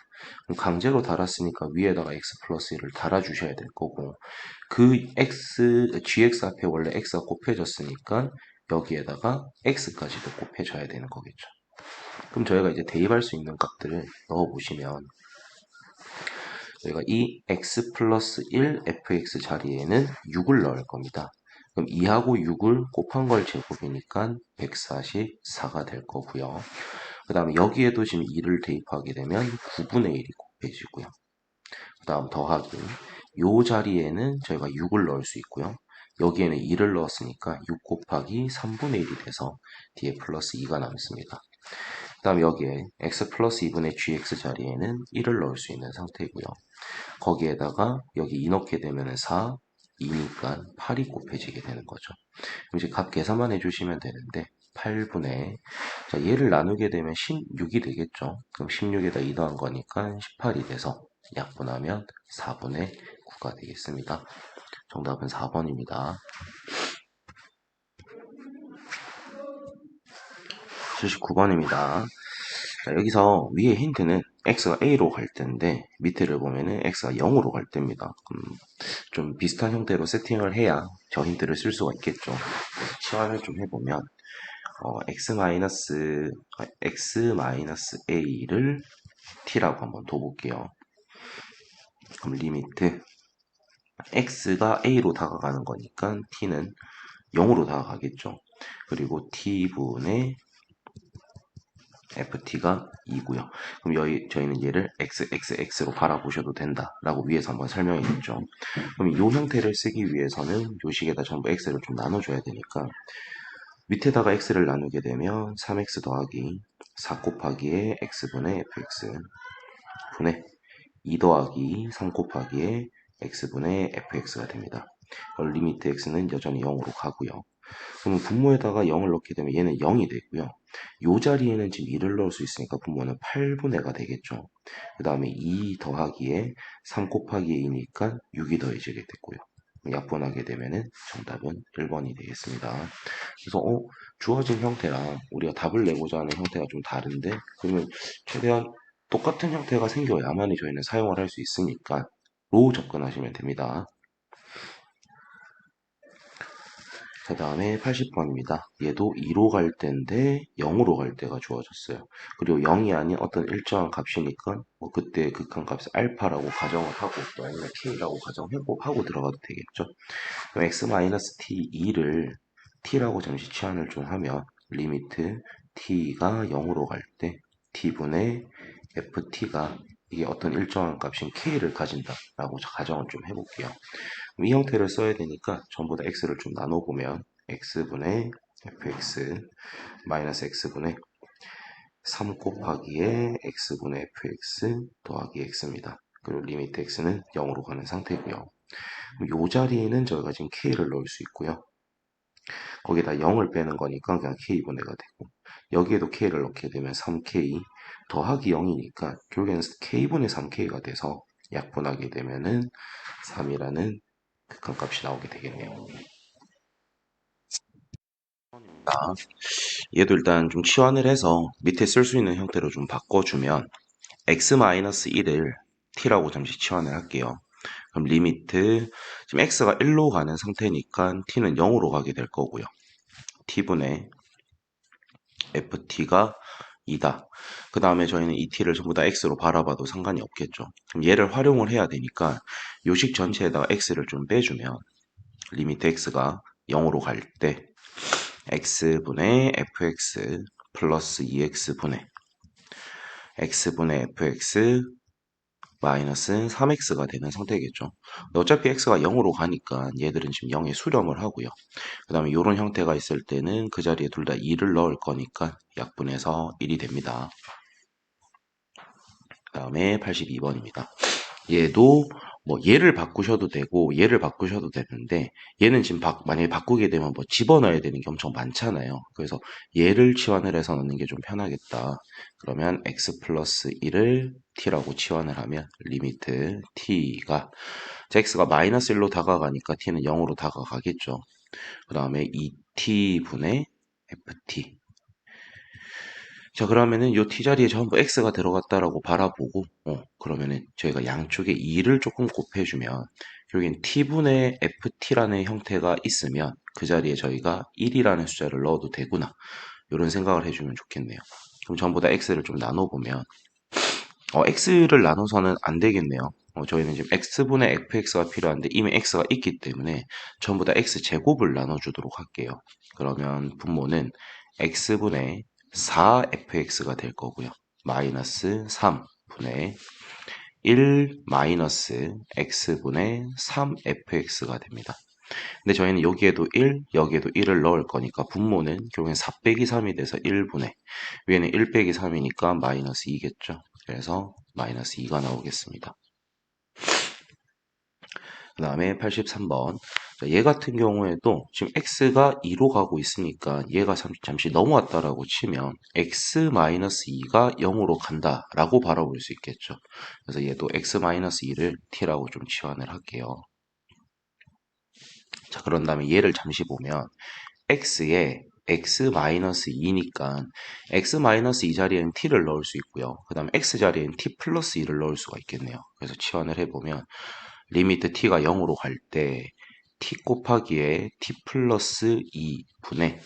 그럼 강제로 달았으니까 위에다가 x 플러스 1을 달아주셔야 될 거고 그 gx 앞에 원래 x가 곱해졌으니까 여기에다가 x까지도 곱해줘야 되는 거겠죠. 그럼 저희가 이제 대입할 수 있는 값들을 넣어보시면 저희가 이 x 플러스 1 fx 자리에는 6을 넣을 겁니다. 그럼 2하고 6을 곱한 걸 제곱이니까 144가 될 거고요. 그 다음에 여기에도 지금 2를 대입하게 되면 9분의 1이 곱해지고요. 그 다음 더하기 요 자리에는 저희가 6을 넣을 수 있고요. 여기에는 2를 넣었으니까 6 곱하기 3분의 1이 돼서 뒤에 플러스 2가 남습니다. 그 다음 여기에 x 플러스 2분의 gx 자리에는 1을 넣을 수 있는 상태고요. 거기에다가 여기 2 넣게 되면 4, 2니까 8이 곱해지게 되는 거죠. 그럼 이제 값 계산만 해주시면 되는데 8분의 자 얘를 나누게 되면 16이 되겠죠. 그럼 16에다 2 더한 거니까 18이 돼서 약분하면 4분의 9가 되겠습니다. 정답은 4번입니다. 79번입니다. 자, 여기서 위에 힌트는 x가 a로 갈 때인데 밑에를 보면은 x가 0으로 갈 때입니다. 좀 비슷한 형태로 세팅을 해야 저 힌트를 쓸 수가 있겠죠. 치환을 좀 해보면 x a를 t라고 한번 둬볼게요. 그럼 리미트 x가 a로 다가가는 거니까 t는 0으로 다가가겠죠. 그리고 t분의 ft가 2고요. 그럼 저희는 얘를 xxx로 바라보셔도 된다라고 위에서 한번 설명해 줬죠. 그럼 이 형태를 쓰기 위해서는 요 식에다 전부 x를 좀 나눠줘야 되니까 밑에다가 x를 나누게 되면 3x 더하기 4 곱하기에 x분의 fx 분의 2 더하기 3 곱하기에 x분의 fx가 됩니다. 리미트 x는 여전히 0으로 가고요. 그러면 분모에다가 0을 넣게 되면 얘는 0이 되고요. 이 자리에는 지금 2를 넣을 수 있으니까 분모는 8분의가 되겠죠. 그 다음에 2 더하기에 3 곱하기 2니까 6이 더해지게 됐고요. 약분하게 되면은 정답은 1번이 되겠습니다. 그래서 주어진 형태랑 우리가 답을 내고자 하는 형태가 좀 다른데 그러면 최대한 똑같은 형태가 생겨야만이 저희는 사용을 할 수 있으니까 로 접근하시면 됩니다. 그 다음에 80번입니다. 얘도 2로 갈 때인데 0으로 갈 때가 주어졌어요. 그리고 0이 아닌 어떤 일정한 값이니까 뭐 그때 극한값을 알파라고 가정을 하고 또 아니면 t라고 가정하고 들어가도 되겠죠. 그럼 x-t2를 t라고 잠시 치환을 좀 하면 리미트 t가 0으로 갈 때 t분의 ft가 이게 어떤 일정한 값인 k를 가진다라고 가정을 좀 해볼게요. 이 형태를 써야 되니까 전부 다 x를 좀 나눠보면 x분의 fx 마이너스 x분의 3 곱하기에 x분의 fx 더하기 x입니다. 그리고 리미트 x는 0으로 가는 상태고요. 이 자리에는 저희가 지금 k를 넣을 수 있고요. 거기다 0을 빼는 거니까 그냥 k분해가 되고, 여기에도 k를 넣게 되면 3k 더하기 0이니까 결국에는 k분의 3k가 돼서 약분하게 되면은 3이라는 극한값이 나오게 되겠네요. 얘도 일단 좀 치환을 해서 밑에 쓸 수 있는 형태로 좀 바꿔주면 x-1을 t라고 잠시 치환을 할게요. 그럼 리미트, 지금 x가 1로 가는 상태니까 t는 0으로 가게 될 거고요. t분의 ft가 2다. 그 다음에 저희는 이 t를 전부 다 x로 바라봐도 상관이 없겠죠. 그럼 얘를 활용을 해야 되니까 요식 전체에다가 x를 좀 빼주면 리미트 x가 0으로 갈 때 x분의 fx 플러스 2x분의 x분의 fx 마이너스 3x가 되는 상태겠죠. 어차피 x가 0으로 가니까 얘들은 지금 0에 수렴을 하고요. 그 다음에 이런 형태가 있을 때는 그 자리에 둘 다 2를 넣을 거니까 약분해서 1이 됩니다. 그 다음에 82번입니다. 얘도 뭐 얘를 바꾸셔도 되고 얘를 바꾸셔도 되는데 얘는 지금 만약에 바꾸게 되면 뭐 집어넣어야 되는 게 엄청 많잖아요. 그래서 얘를 치환을 해서 넣는 게 좀 편하겠다. 그러면 x 플러스 1을 t라고 치환을 하면 리미트 t가 x가 마이너스 1로 다가가니까 t는 0으로 다가가겠죠. 그 다음에 2t분의 ft. 자, 그러면은 요 t자리에 전부 x가 들어갔다라고 바라보고, 그러면은 저희가 양쪽에 2를 조금 곱해주면, 결국엔 t분의 ft라는 형태가 있으면 그 자리에 저희가 1이라는 숫자를 넣어도 되구나. 이런 생각을 해주면 좋겠네요. 그럼 전부 다 x를 좀 나눠보면, x를 나눠서는 안 되겠네요. 저희는 지금 x분의 fx가 필요한데 이미 x가 있기 때문에 전부 다 x제곱을 나눠주도록 할게요. 그러면 분모는 x분의 4fx가 될 거고요. 마이너스 3분의 1 마이너스 x분의 3fx가 됩니다. 근데 저희는 여기에도 1, 여기에도 1을 넣을 거니까 분모는 결국엔 4 빼기 3이 돼서 1분의 위에는 1 빼기 3이니까 마이너스 2겠죠. 그래서 마이너스 2가 나오겠습니다. 그 다음에 83번. 얘 같은 경우에도 지금 x가 2로 가고 있으니까 얘가 잠시 넘어왔다라고 치면 x-2가 0으로 간다라고 바라볼 수 있겠죠. 그래서 얘도 x-2를 t라고 좀 치환을 할게요. 자, 그런 다음에 얘를 잠시 보면 x에 x-2니까 x-2 자리에는 t를 넣을 수 있고요. 그 다음에 x 자리에는 t 플러스 2를 넣을 수가 있겠네요. 그래서 치환을 해보면 리미트 t가 0으로 갈 때 t 곱하기에 t 플러스 2분의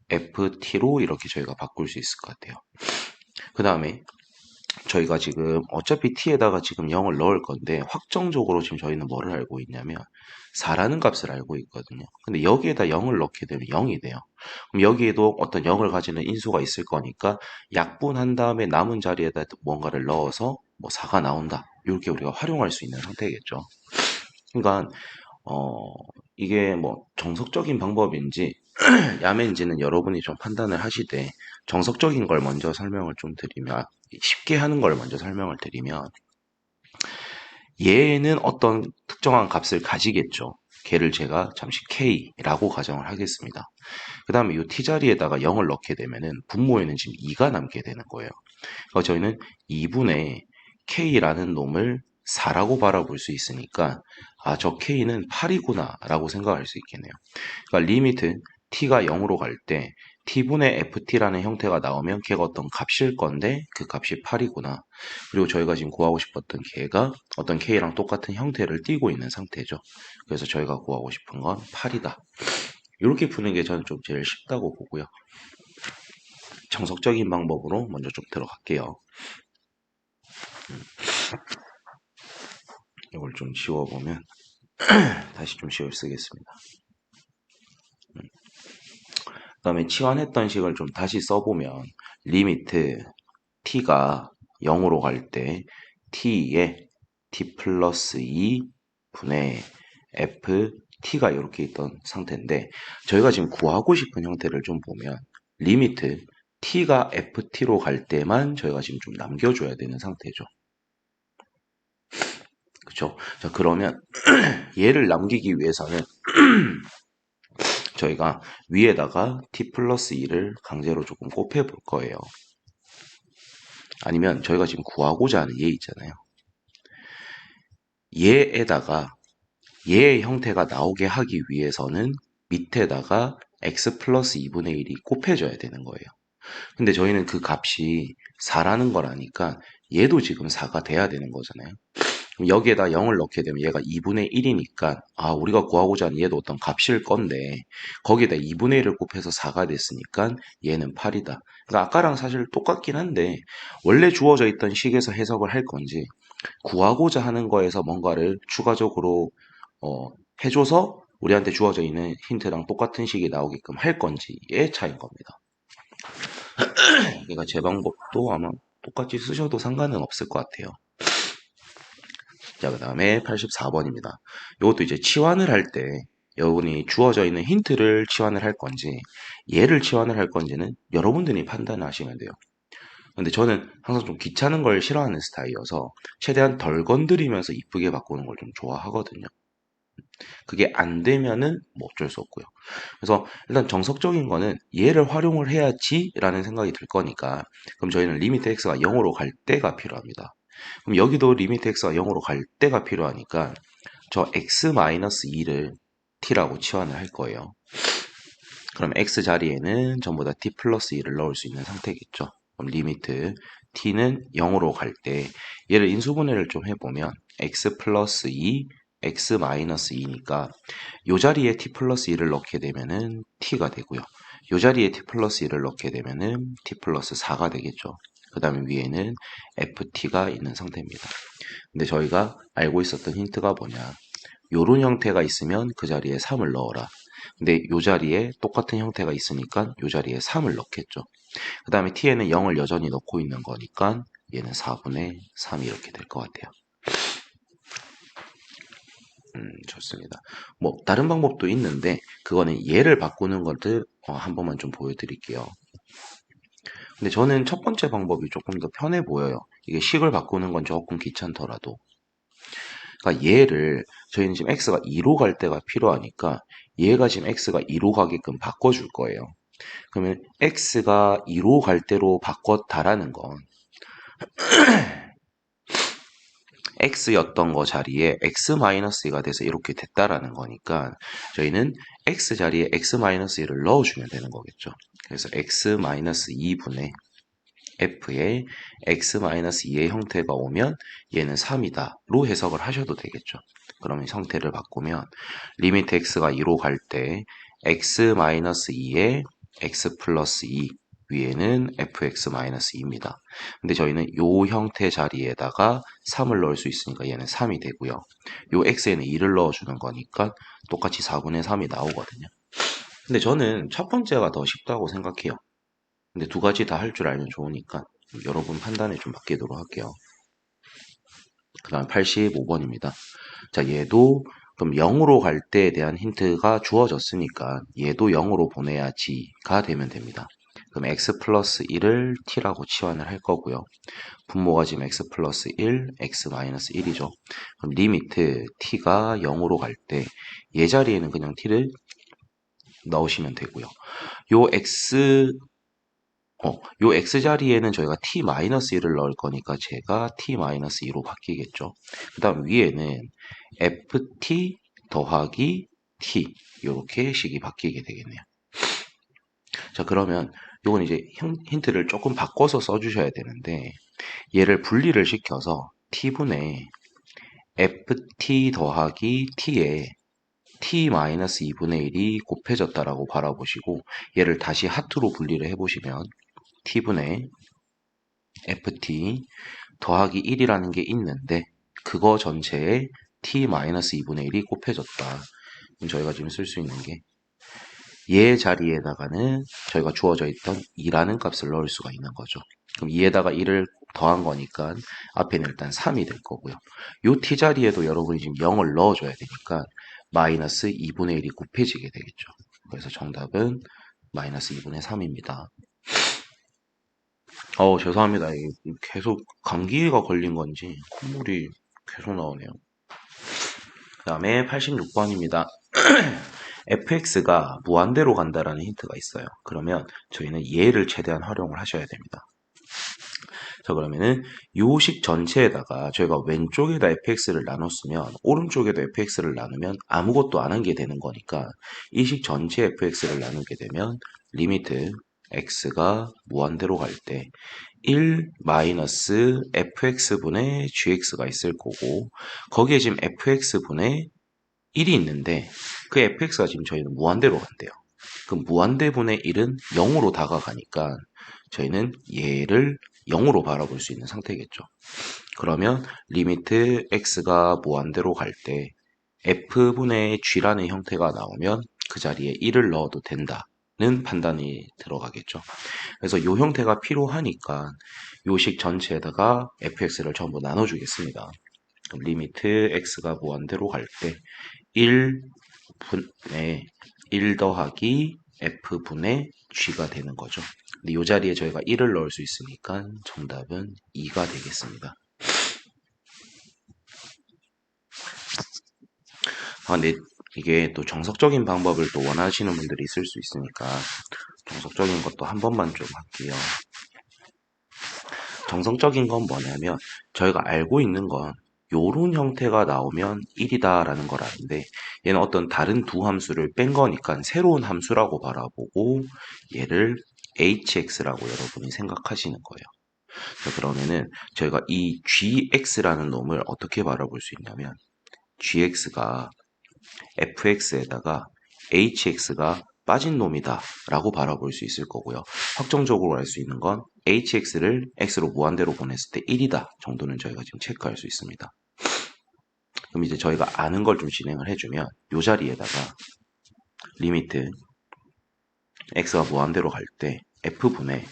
ft로 이렇게 저희가 바꿀 수 있을 것 같아요. 그 다음에 저희가 지금 어차피 t에다가 지금 0을 넣을 건데 확정적으로 지금 저희는 뭐를 알고 있냐면 4라는 값을 알고 있거든요. 근데 여기에다 0을 넣게 되면 0이 돼요. 그럼 여기에도 어떤 0을 가지는 인수가 있을 거니까 약분한 다음에 남은 자리에다 뭔가를 넣어서 뭐 4가 나온다. 이렇게 우리가 활용할 수 있는 상태겠죠. 그러니까 어, 이게 뭐 정석적인 방법인지 야매인지는 여러분이 좀 판단을 하시되 정석적인 걸 먼저 설명을 좀 드리면 쉽게 하는 걸 먼저 설명을 드리면 얘는 어떤 특정한 값을 가지겠죠. 걔를 제가 잠시 k라고 가정을 하겠습니다. 그 다음에 이 t자리에다가 0을 넣게 되면은 분모에는 지금 2가 남게 되는 거예요. 그래서 저희는 2분의 k라는 놈을 4라고 바라볼 수 있으니까 아, 저 k는 8이구나 라고 생각할 수 있겠네요. 그러니까 리미트 t가 0으로 갈 때 t분의 ft라는 형태가 나오면 걔가 어떤 값일 건데 그 값이 8이구나. 그리고 저희가 지금 구하고 싶었던 걔가 어떤 k랑 똑같은 형태를 띠고 있는 상태죠. 그래서 저희가 구하고 싶은 건 8이다. 이렇게 푸는 게 저는 좀 제일 쉽다고 보고요. 정석적인 방법으로 먼저 좀 들어갈게요. 이걸 좀 지워보면 다시 좀 식을 쓰겠습니다. 그 다음에 치환했던 식을 좀 다시 써보면 리미트 t가 0으로 갈 때 t에 t 플러스 2 분의 ft가 이렇게 있던 상태인데 저희가 지금 구하고 싶은 형태를 좀 보면 리미트 t가 ft로 갈 때만 저희가 지금 좀 남겨줘야 되는 상태죠. 그쵸? 자, 그러면 얘를 남기기 위해서는 저희가 위에다가 t 플러스 2를 강제로 조금 곱해 볼 거예요. 아니면 저희가 지금 구하고자 하는 얘 있잖아요. 얘에다가 얘의 형태가 나오게 하기 위해서는 밑에다가 x 플러스 2분의 1이 곱해져야 되는 거예요. 근데 저희는 그 값이 4라는 걸 아니까 얘도 지금 4가 돼야 되는 거잖아요. 그럼 여기에다 0을 넣게 되면 얘가 2분의 1이니까 아 우리가 구하고자 하는 얘도 어떤 값일 건데 거기에다 2분의 1을 곱해서 4가 됐으니까 얘는 8이다. 그러니까 아까랑 사실 똑같긴 한데 원래 주어져 있던 식에서 해석을 할 건지 구하고자 하는 거에서 뭔가를 추가적으로 해줘서 우리한테 주어져 있는 힌트랑 똑같은 식이 나오게끔 할 건지의 차이인 겁니다. 그러니까 제 방법도 아마 똑같이 쓰셔도 상관은 없을 것 같아요. 자, 그 다음에 84번입니다. 이것도 이제 치환을 할 때 여러분이 주어져 있는 힌트를 치환을 할 건지 얘를 치환을 할 건지는 여러분들이 판단을 하시면 돼요. 근데 저는 항상 좀 귀찮은 걸 싫어하는 스타일이어서 최대한 덜 건드리면서 이쁘게 바꾸는 걸 좀 좋아하거든요. 그게 안 되면은 뭐 어쩔 수 없고요. 그래서 일단 정석적인 거는 얘를 활용을 해야지라는 생각이 들 거니까 그럼 저희는 리미트 x가 0으로 갈 때가 필요합니다. 그럼 여기도 리미트 x가 0으로 갈 때가 필요하니까 저 x-2를 t라고 치환을 할 거예요. 그럼 x 자리에는 전부 다 t 플러스 2를 넣을 수 있는 상태겠죠. 그럼 리미트 t는 0으로 갈 때 얘를 인수분해를 좀 해보면 x 플러스 2, x 마이너스 2니까 이 자리에 t 플러스 2를 넣게 되면은 t가 되고요. 이 자리에 t 플러스 2를 넣게 되면은 t 플러스 4가 되겠죠. 그 다음에 위에는 ft가 있는 상태입니다. 근데 저희가 알고 있었던 힌트가 뭐냐. 요런 형태가 있으면 그 자리에 3을 넣어라. 근데 요 자리에 똑같은 형태가 있으니까 요 자리에 3을 넣겠죠. 그 다음에 t에는 0을 여전히 넣고 있는 거니까 얘는 4분의 3이 이렇게 될 것 같아요. 좋습니다. 뭐 다른 방법도 있는데 그거는 얘를 바꾸는 것들 한 번만 좀 보여드릴게요. 근데 저는 첫 번째 방법이 조금 더 편해 보여요. 이게 식을 바꾸는 건 조금 귀찮더라도. 그러니까 얘를 저희는 지금 x가 2로 갈 때가 필요하니까 얘가 지금 x가 2로 가게끔 바꿔줄 거예요. 그러면 x가 2로 갈 때로 바꿨다라는 건 x였던 거 자리에 x-2가 돼서 이렇게 됐다라는 거니까 저희는 x 자리에 x-2를 넣어주면 되는 거겠죠. 그래서 x-2분의 f에 x-2의 형태가 오면 얘는 3이다로 해석을 하셔도 되겠죠. 그러면 형태를 바꾸면 리미트 x가 2로 갈 때 x-2에 x 플러스 2 위에는 fx-2입니다. 근데 저희는 요 형태 자리에다가 3을 넣을 수 있으니까 얘는 3이 되고요. 요 x에는 2를 넣어주는 거니까 똑같이 4분의 3이 나오거든요. 근데 저는 첫 번째가 더 쉽다고 생각해요. 근데 두 가지 다 할 줄 알면 좋으니까 여러분 판단에 좀 맡기도록 할게요. 그 다음 85번입니다. 자, 얘도 그럼 0으로 갈 때에 대한 힌트가 주어졌으니까 얘도 0으로 보내야지가 되면 됩니다. 그럼 x 플러스 1을 t라고 치환을 할 거고요. 분모가 지금 x 플러스 1, x 마이너스 1이죠. 그럼 리미트 t가 0으로 갈 때 얘 자리에는 그냥 t를 넣으시면 되고요. 요 요 x 자리에는 저희가 t-1을 넣을 거니까 제가 t-2로 바뀌겠죠. 그 다음 위에는 ft 더하기 t 이렇게 식이 바뀌게 되겠네요. 자, 그러면 요건 이제 힌트를 조금 바꿔서 써주셔야 되는데 얘를 분리를 시켜서 t분의 ft 더하기 t에 t-2분의 1이 곱해졌다라고 바라보시고 얘를 다시 하트로 분리를 해보시면 t분의 ft 더하기 1이라는 게 있는데 그거 전체에 t-2분의 1이 곱해졌다. 그럼 저희가 지금 쓸 수 있는 게 얘 자리에다가는 저희가 주어져 있던 2라는 값을 넣을 수가 있는 거죠. 그럼 2에다가 1을 더한 거니까 앞에는 일단 3이 될 거고요. 요 t 자리에도 여러분이 지금 0을 넣어줘야 되니까 마이너스 2분의 1이 곱해지게 되겠죠. 그래서 정답은 마이너스 2분의 3입니다. 죄송합니다. 이게 계속 감기가 걸린 건지 콧물이 계속 나오네요. 그 다음에 86번입니다. fx가 무한대로 간다라는 힌트가 있어요. 그러면 저희는 얘를 최대한 활용을 하셔야 됩니다. 자, 그러면은 요식 전체에다가 저희가 왼쪽에다 fx를 나눴으면 오른쪽에도 fx를 나누면 아무것도 안 한 게 되는 거니까 이 식 전체 fx를 나누게 되면 리미트 x가 무한대로 갈 때 1 마이너스 fx분의 gx가 있을 거고 거기에 지금 fx분의 1이 있는데 그 fx가 지금 저희는 무한대로 간대요. 그럼 무한대분의 1은 0으로 다가가니까 저희는 얘를 0으로 바라볼 수 있는 상태겠죠. 그러면 리미트 x가 무한대로 갈 때 f분의 g라는 형태가 나오면 그 자리에 1을 넣어도 된다는 판단이 들어가겠죠. 그래서 이 형태가 필요하니까 요식 전체에다가 fx를 전부 나눠주겠습니다. 그럼 리미트 x가 무한대로 갈 때 1분의 1 더하기 f분의 g가 되는 거죠. 근데 이 자리에 저희가 1을 넣을 수 있으니까 정답은 2가 되겠습니다. 근데 이게 또 정석적인 방법을 또 원하시는 분들이 있을 수 있으니까 정석적인 것도 한 번만 좀 할게요. 정석적인 건 뭐냐면 저희가 알고 있는 건 요런 형태가 나오면 1이다 라는 걸 아는데 얘는 어떤 다른 두 함수를 뺀 거니까 새로운 함수라고 바라보고 얘를 hx라고 여러분이 생각하시는 거예요. 자, 그러면은 저희가 이 gx라는 놈을 어떻게 바라볼 수 있냐면 gx가 fx에다가 hx가 빠진 놈이다 라고 바라볼 수 있을 거고요. 확정적으로 알 수 있는 건 hx를 x로 무한대로 보냈을 때 1이다 정도는 저희가 지금 체크할 수 있습니다. 그럼 이제 저희가 아는 걸 좀 진행을 해주면 이 자리에다가 리미트 x가 무한대로 갈 때 f분의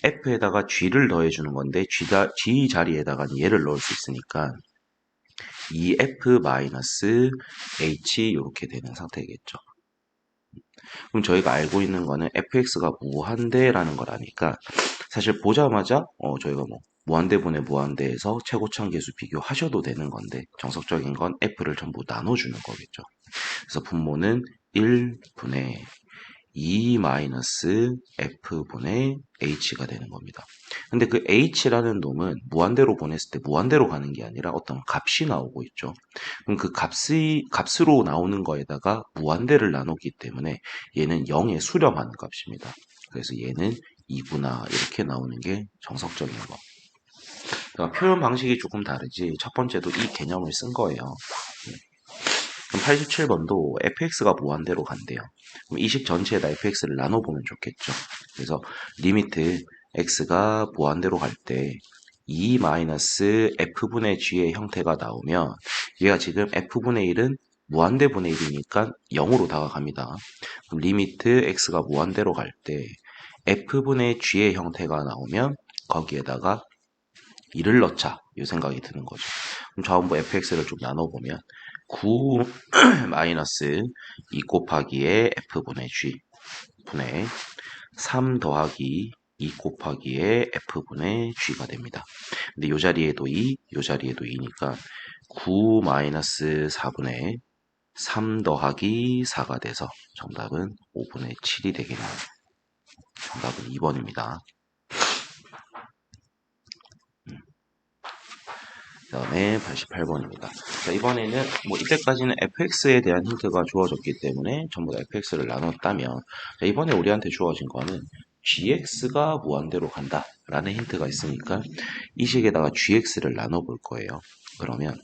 f에다가 g를 더해주는 건데 g 자리에다가 얘를 넣을 수 있으니까 2f-h 이렇게 되는 상태겠죠. 그럼 저희가 알고 있는 거는 fx가 무한대라는 걸 아니까 사실 보자마자 저희가 뭐 무한대분의 무한대에서 최고참 계수 비교하셔도 되는 건데 정석적인 건 f를 전부 나눠주는 거겠죠. 그래서 분모는 1분의 2-f분의 h가 되는 겁니다. 근데 그 h라는 놈은 무한대로 보냈을 때 무한대로 가는 게 아니라 어떤 값이 나오고 있죠. 그럼 그 값으로 나오는 거에다가 무한대를 나누기 때문에 얘는 0에 수렴하는 값입니다. 그래서 얘는 2구나 이렇게 나오는 게 정석적인 거. 그러니까 표현 방식이 조금 다르지 첫 번째도 이 개념을 쓴 거예요. 그럼 87번도 fx가 무한대로 간대요. 그럼 이 식 전체에다 fx를 나눠보면 좋겠죠. 그래서 리미트 x가 무한대로 갈 때 2-f분의 g의 형태가 나오면 얘가 지금 f분의 1은 무한대분의 1이니까 0으로 다가갑니다. 그럼 리미트 x가 무한대로 갈 때 f분의 g의 형태가 나오면 거기에다가 1을 넣자 이 생각이 드는 거죠. 그럼 좌우부 fx를 좀 나눠보면 9 마이너스 2 곱하기에 f분의 g 분의 3 더하기 2 곱하기에 f분의 g가 됩니다. 근데 이 자리에도 2, 이 자리에도 2니까 9 마이너스 4분의 3 더하기 4가 돼서 정답은 5분의 7이 되겠네요. 정답은 2번입니다. 그 다음에 88번입니다. 자, 이번에는 뭐 이때까지는 fx에 대한 힌트가 주어졌기 때문에 전부 다 fx를 나눴다면 자, 이번에 우리한테 주어진 거는 gx가 무한대로 간다 라는 힌트가 있으니까 이 식에다가 gx를 나눠볼 거예요. 그러면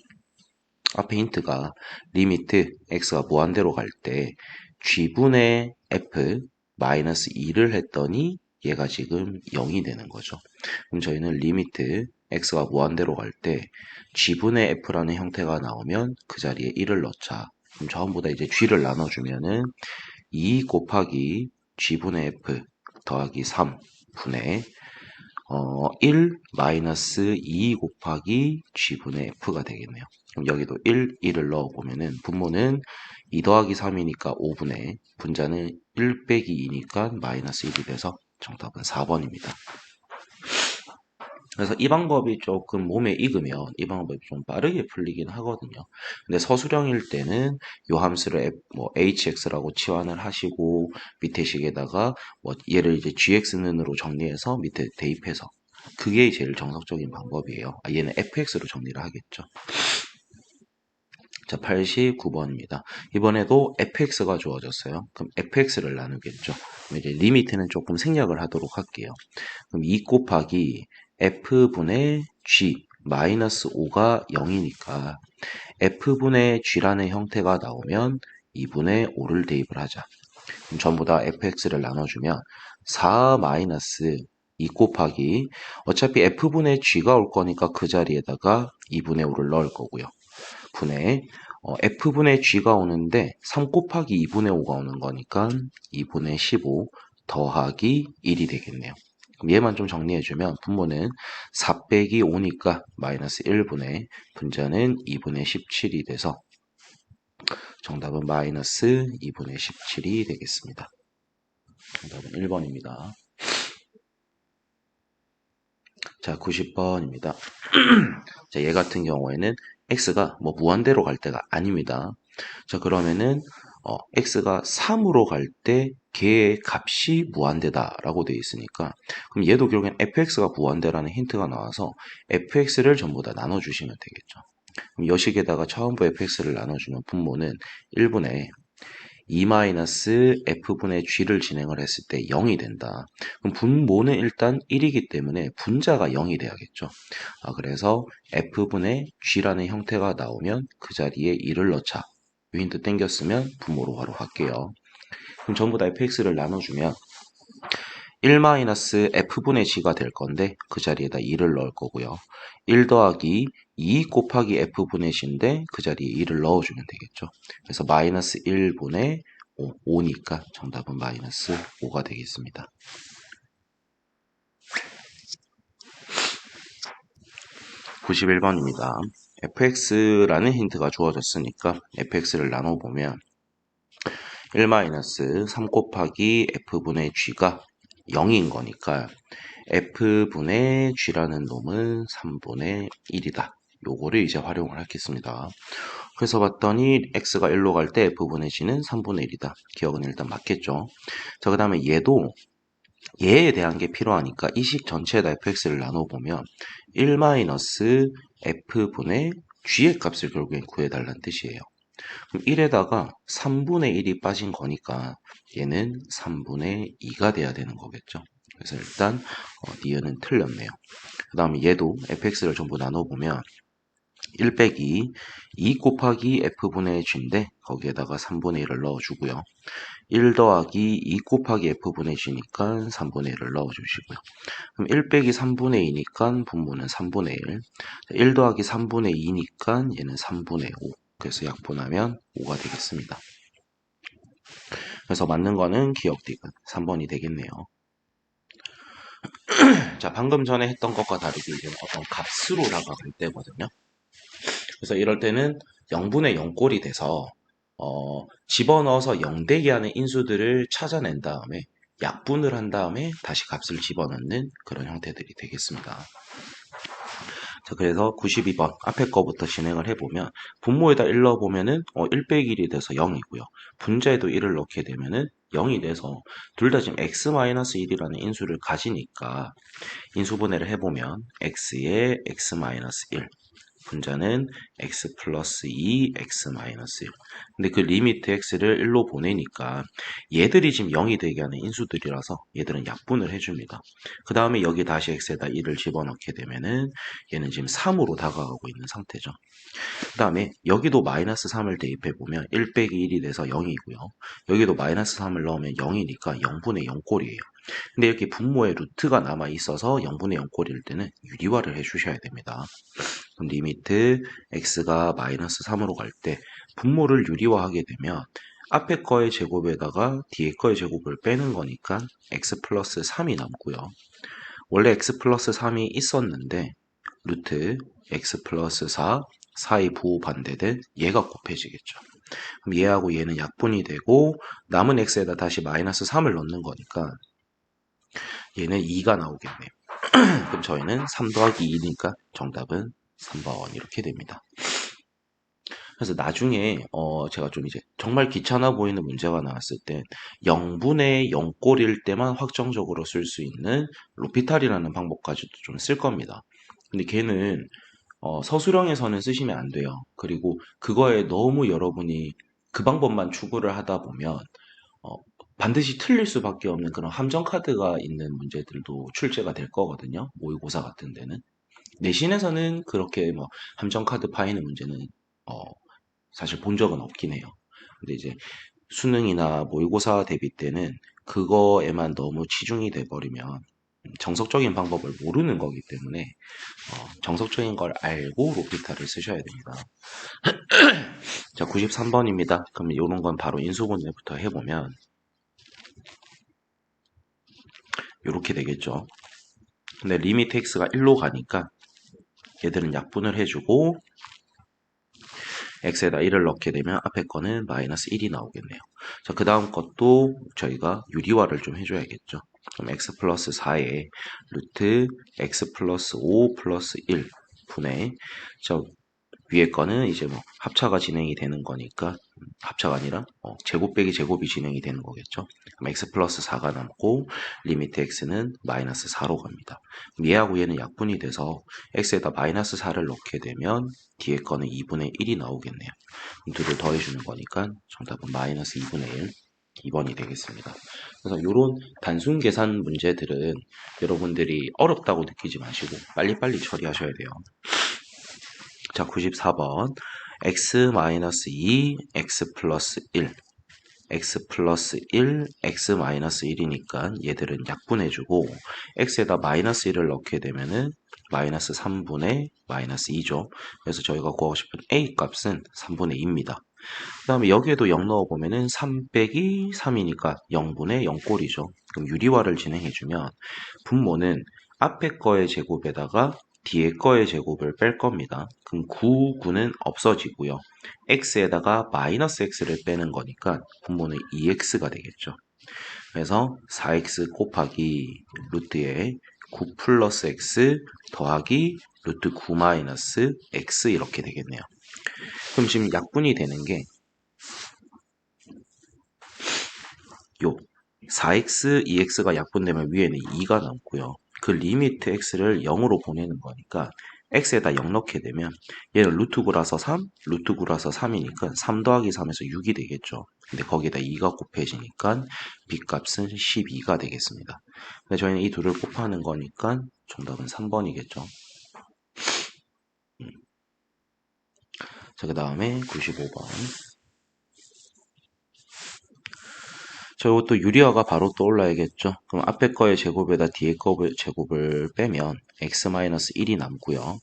앞에 힌트가 리미트 x가 무한대로 갈 때 g분의 f 마이너스 2를 했더니 얘가 지금 0이 되는 거죠. 그럼 저희는 리미트 x가 무한대로 갈 때 g분의 f라는 형태가 나오면 그 자리에 1을 넣자. 그럼 전부 다 이제 g를 나눠주면은 2 곱하기 g분의 f 더하기 3분의 1 마이너스 2 곱하기 g분의 f가 되겠네요. 그럼 여기도 1을 넣어보면은 분모는 2 더하기 3이니까 5분의 분자는 1 빼기 2니까 마이너스 1이 돼서 정답은 4번입니다. 그래서 이 방법이 조금 몸에 익으면 이 방법이 좀 빠르게 풀리긴 하거든요. 근데 서술형일 때는 요 함수를 뭐 hx라고 치환을 하시고 밑에 식에다가 뭐 얘를 이제 gx는으로 정리해서 밑에 대입해서 그게 제일 정석적인 방법이에요. 얘는 fx로 정리를 하겠죠. 자, 89번입니다. 이번에도 fx가 주어졌어요. 그럼 fx를 나누겠죠. 그럼 이제 리미트는 조금 생략을 하도록 할게요. 그럼 2 곱하기 f분의 g 마이너스 5가 0이니까 f분의 g라는 형태가 나오면 2분의 5를 대입을 하자. 그럼 전부 다 fx를 나눠주면 4 마이너스 2 곱하기 어차피 f분의 g가 올 거니까 그 자리에다가 2분의 5를 넣을 거고요. 분의 f분의 g가 오는데 3 곱하기 2분의 5가 오는 거니까 2분의 15 더하기 1이 되겠네요. 그럼 얘만 좀 정리해주면 분모는 4 빼기 5니까 마이너스 1분의 분자는 2분의 17이 돼서 정답은 마이너스 2분의 17이 되겠습니다. 정답은 1번입니다. 자, 90번입니다. 자, 얘 같은 경우에는 x가 뭐 무한대로 갈 때가 아닙니다. 자, 그러면은 x가 3으로 갈 때 걔의 값이 무한대다라고 되어 있으니까 그럼 얘도 결국엔 fx가 무한대라는 힌트가 나와서 fx를 전부 다 나눠주시면 되겠죠. 그럼 여식에다가 처음부 fx를 나눠주면 분모는 1분의 2-f분의 g를 진행을 했을 때 0이 된다. 그럼 분모는 일단 1이기 때문에 분자가 0이 돼야겠죠. 그래서 f분의 g라는 형태가 나오면 그 자리에 1을 넣자. 이 힌트 땡겼으면 분모로 바로 갈게요. 그럼 전부 다 fx를 나눠주면 1-f분의 g가 될 건데 그 자리에다 2를 넣을 거고요. 1 더하기 2 곱하기 f분의 g인데 그 자리에 2를 넣어주면 되겠죠. 그래서 마이너스 1분의 5니까 정답은 마이너스 5가 되겠습니다. 91번입니다. fx라는 힌트가 주어졌으니까 fx를 나눠보면 1-3 곱하기 f분의 g가 0인 거니까 f분의 g라는 놈은 3분의 1이다. 요거를 이제 활용을 하겠습니다. 그래서 봤더니 x가 1로 갈 때 f분의 g는 3분의 1이다. 기억은 일단 맞겠죠. 자, 그 다음에 얘도 얘에 대한 게 필요하니까 이 식 전체에다 fx를 나눠보면 1-f분의 g의 값을 결국엔 구해달라는 뜻이에요. 그럼 1에다가 3분의 1이 빠진 거니까 얘는 3분의 2가 돼야 되는 거겠죠. 그래서 일단 니은은 틀렸네요. 그 다음에 얘도 fx를 전부 나눠보면 1 빼기 2 곱하기 f분의 g인데 거기에다가 3분의 1을 넣어주고요. 1 더하기 2 곱하기 f분의 g니까 3분의 1을 넣어주시고요. 그럼 1 빼기 3분의 2니까 분모는 3분의 1. 1 더하기 3분의 2니까 얘는 3분의 5. 그래서 약분하면 5가 되겠습니다. 그래서 맞는 거는 기억 디귿 3번이 되겠네요. 자, 방금 전에 했던 것과 다르게 이제 어떤 값으로 다가갈 때거든요. 그래서 이럴 때는 0분의 0꼴이 돼서 집어넣어서 0되게 하는 인수들을 찾아낸 다음에 약분을 한 다음에 다시 값을 집어넣는 그런 형태들이 되겠습니다. 자, 그래서 92번 앞에 거부터 진행을 해보면 분모에다 1 넣어보면은 1 빼기 1이 돼서 0이고요. 분자에도 1을 넣게 되면은 0이 돼서 둘 다 지금 x-1이라는 인수를 가지니까 인수분해를 해보면 x에 x-1 분자는 x 플러스 2, x 마이너스 1. 근데 그 리미트 x를 1로 보내니까 얘들이 지금 0이 되게 하는 인수들이라서 얘들은 약분을 해줍니다. 그 다음에 여기 다시 x에다 1을 집어넣게 되면은 얘는 지금 3으로 다가가고 있는 상태죠. 그 다음에 여기도 마이너스 3을 대입해보면 1 빼기 1이 돼서 0이고요. 여기도 마이너스 3을 넣으면 0이니까 0분의 0꼴이에요. 근데 이렇게 분모에 루트가 남아 있어서 0분의 0꼴일 때는 유리화를 해주셔야 됩니다. 그럼 리미트 x가 마이너스 3으로 갈 때 분모를 유리화하게 되면 앞에 거의 제곱에다가 뒤에 거의 제곱을 빼는 거니까 x 플러스 3이 남고요. 원래 x 플러스 3이 있었는데 루트 x 플러스 4, 4의 부호 반대된 얘가 곱해지겠죠. 그럼 얘하고 얘는 약분이 되고 남은 x에다 다시 마이너스 3을 넣는 거니까 얘는 2가 나오겠네요. 그럼 저희는 3 더하기 2니까 정답은 3번 이렇게 됩니다. 그래서 나중에 제가 좀 이제 정말 귀찮아 보이는 문제가 나왔을 때 0분의 0꼴일 때만 확정적으로 쓸 수 있는 로피탈이라는 방법까지도 좀 쓸 겁니다. 근데 걔는 서술형에서는 쓰시면 안 돼요. 그리고 그거에 너무 여러분이 그 방법만 추구를 하다 보면 어, 반드시 틀릴 수밖에 없는 그런 함정 카드가 있는 문제들도 출제가 될 거거든요. 모의고사 같은 데는. 내신에서는 그렇게 뭐 함정 카드 파이는 문제는 어, 사실 본 적은 없긴 해요. 근데 이제 수능이나 모의고사 대비 때는 그거에만 너무 치중이 돼 버리면 정석적인 방법을 모르는 거기 때문에 정석적인 걸 알고 로피타를 쓰셔야 됩니다. 자, 93번입니다. 그럼 이런 건 바로 인수분해부터 해보면 이렇게 되겠죠. 근데 리미트 x가 1로 가니까 얘들은 약분을 해주고 x에다 1을 넣게 되면 앞에 거는 마이너스 1이 나오겠네요. 자, 그 다음 것도 저희가 유리화를 좀 해줘야겠죠. 그럼 x 플러스 4에 루트 x 플러스 5 플러스 1 분의 저 위에 거는 이제 뭐 합차가 진행이 되는 거니까 합차가 아니라 제곱 빼기 제곱이 진행이 되는 거겠죠. 그럼 x 플러스 4가 남고 리미트 x는 마이너스 4로 갑니다. 그럼 얘하고 얘는 약분이 돼서 x에다 마이너스 4를 넣게 되면 뒤에 거는 2분의 1이 나오겠네요. 그럼 둘을 더해주는 거니까 정답은 마이너스 2분의 1 2번이 되겠습니다. 그래서 이런 단순 계산 문제들은 여러분들이 어렵다고 느끼지 마시고 빨리빨리 처리하셔야 돼요. 자, 94번. x-2, x 플러스 1, x 플러스 1, x 마이너스 1이니까 얘들은 약분해주고 x에다 마이너스 1을 넣게 되면은 마이너스 3분의 마이너스 2죠. 그래서 저희가 구하고 싶은 a 값은 3분의 2입니다. 그 다음에 여기에도 0 넣어보면은 3 빼기 3이니까 0분의 0꼴이죠. 그럼 유리화를 진행해주면 분모는 앞에 거의 제곱에다가 뒤에 거의 제곱을 뺄 겁니다. 그럼 9, 9는 없어지고요. x에다가 마이너스 x를 빼는 거니까 분모는 2x가 되겠죠. 그래서 4x 곱하기 루트에 9 플러스 x 더하기 루트 9 마이너스 x 이렇게 되겠네요. 그럼 지금 약분이 되는 게 요 4x, 2x가 약분되면 위에는 2가 남고요. 그 리미트 x를 0으로 보내는 거니까 x에다 0 넣게 되면 얘는 루트 9라서 3, 루트 9라서 3이니까 3 더하기 3에서 6이 되겠죠. 근데 거기다 2가 곱해지니까 b값은 12가 되겠습니다. 근데 저희는 이 둘을 곱하는 거니까 정답은 3번이겠죠. 자, 그 다음에 95번. 저 이것도 유리화가 바로 떠올라야겠죠. 그럼 앞에 거의 제곱에다 뒤에 거의 제곱을 빼면 x-1이 남고요.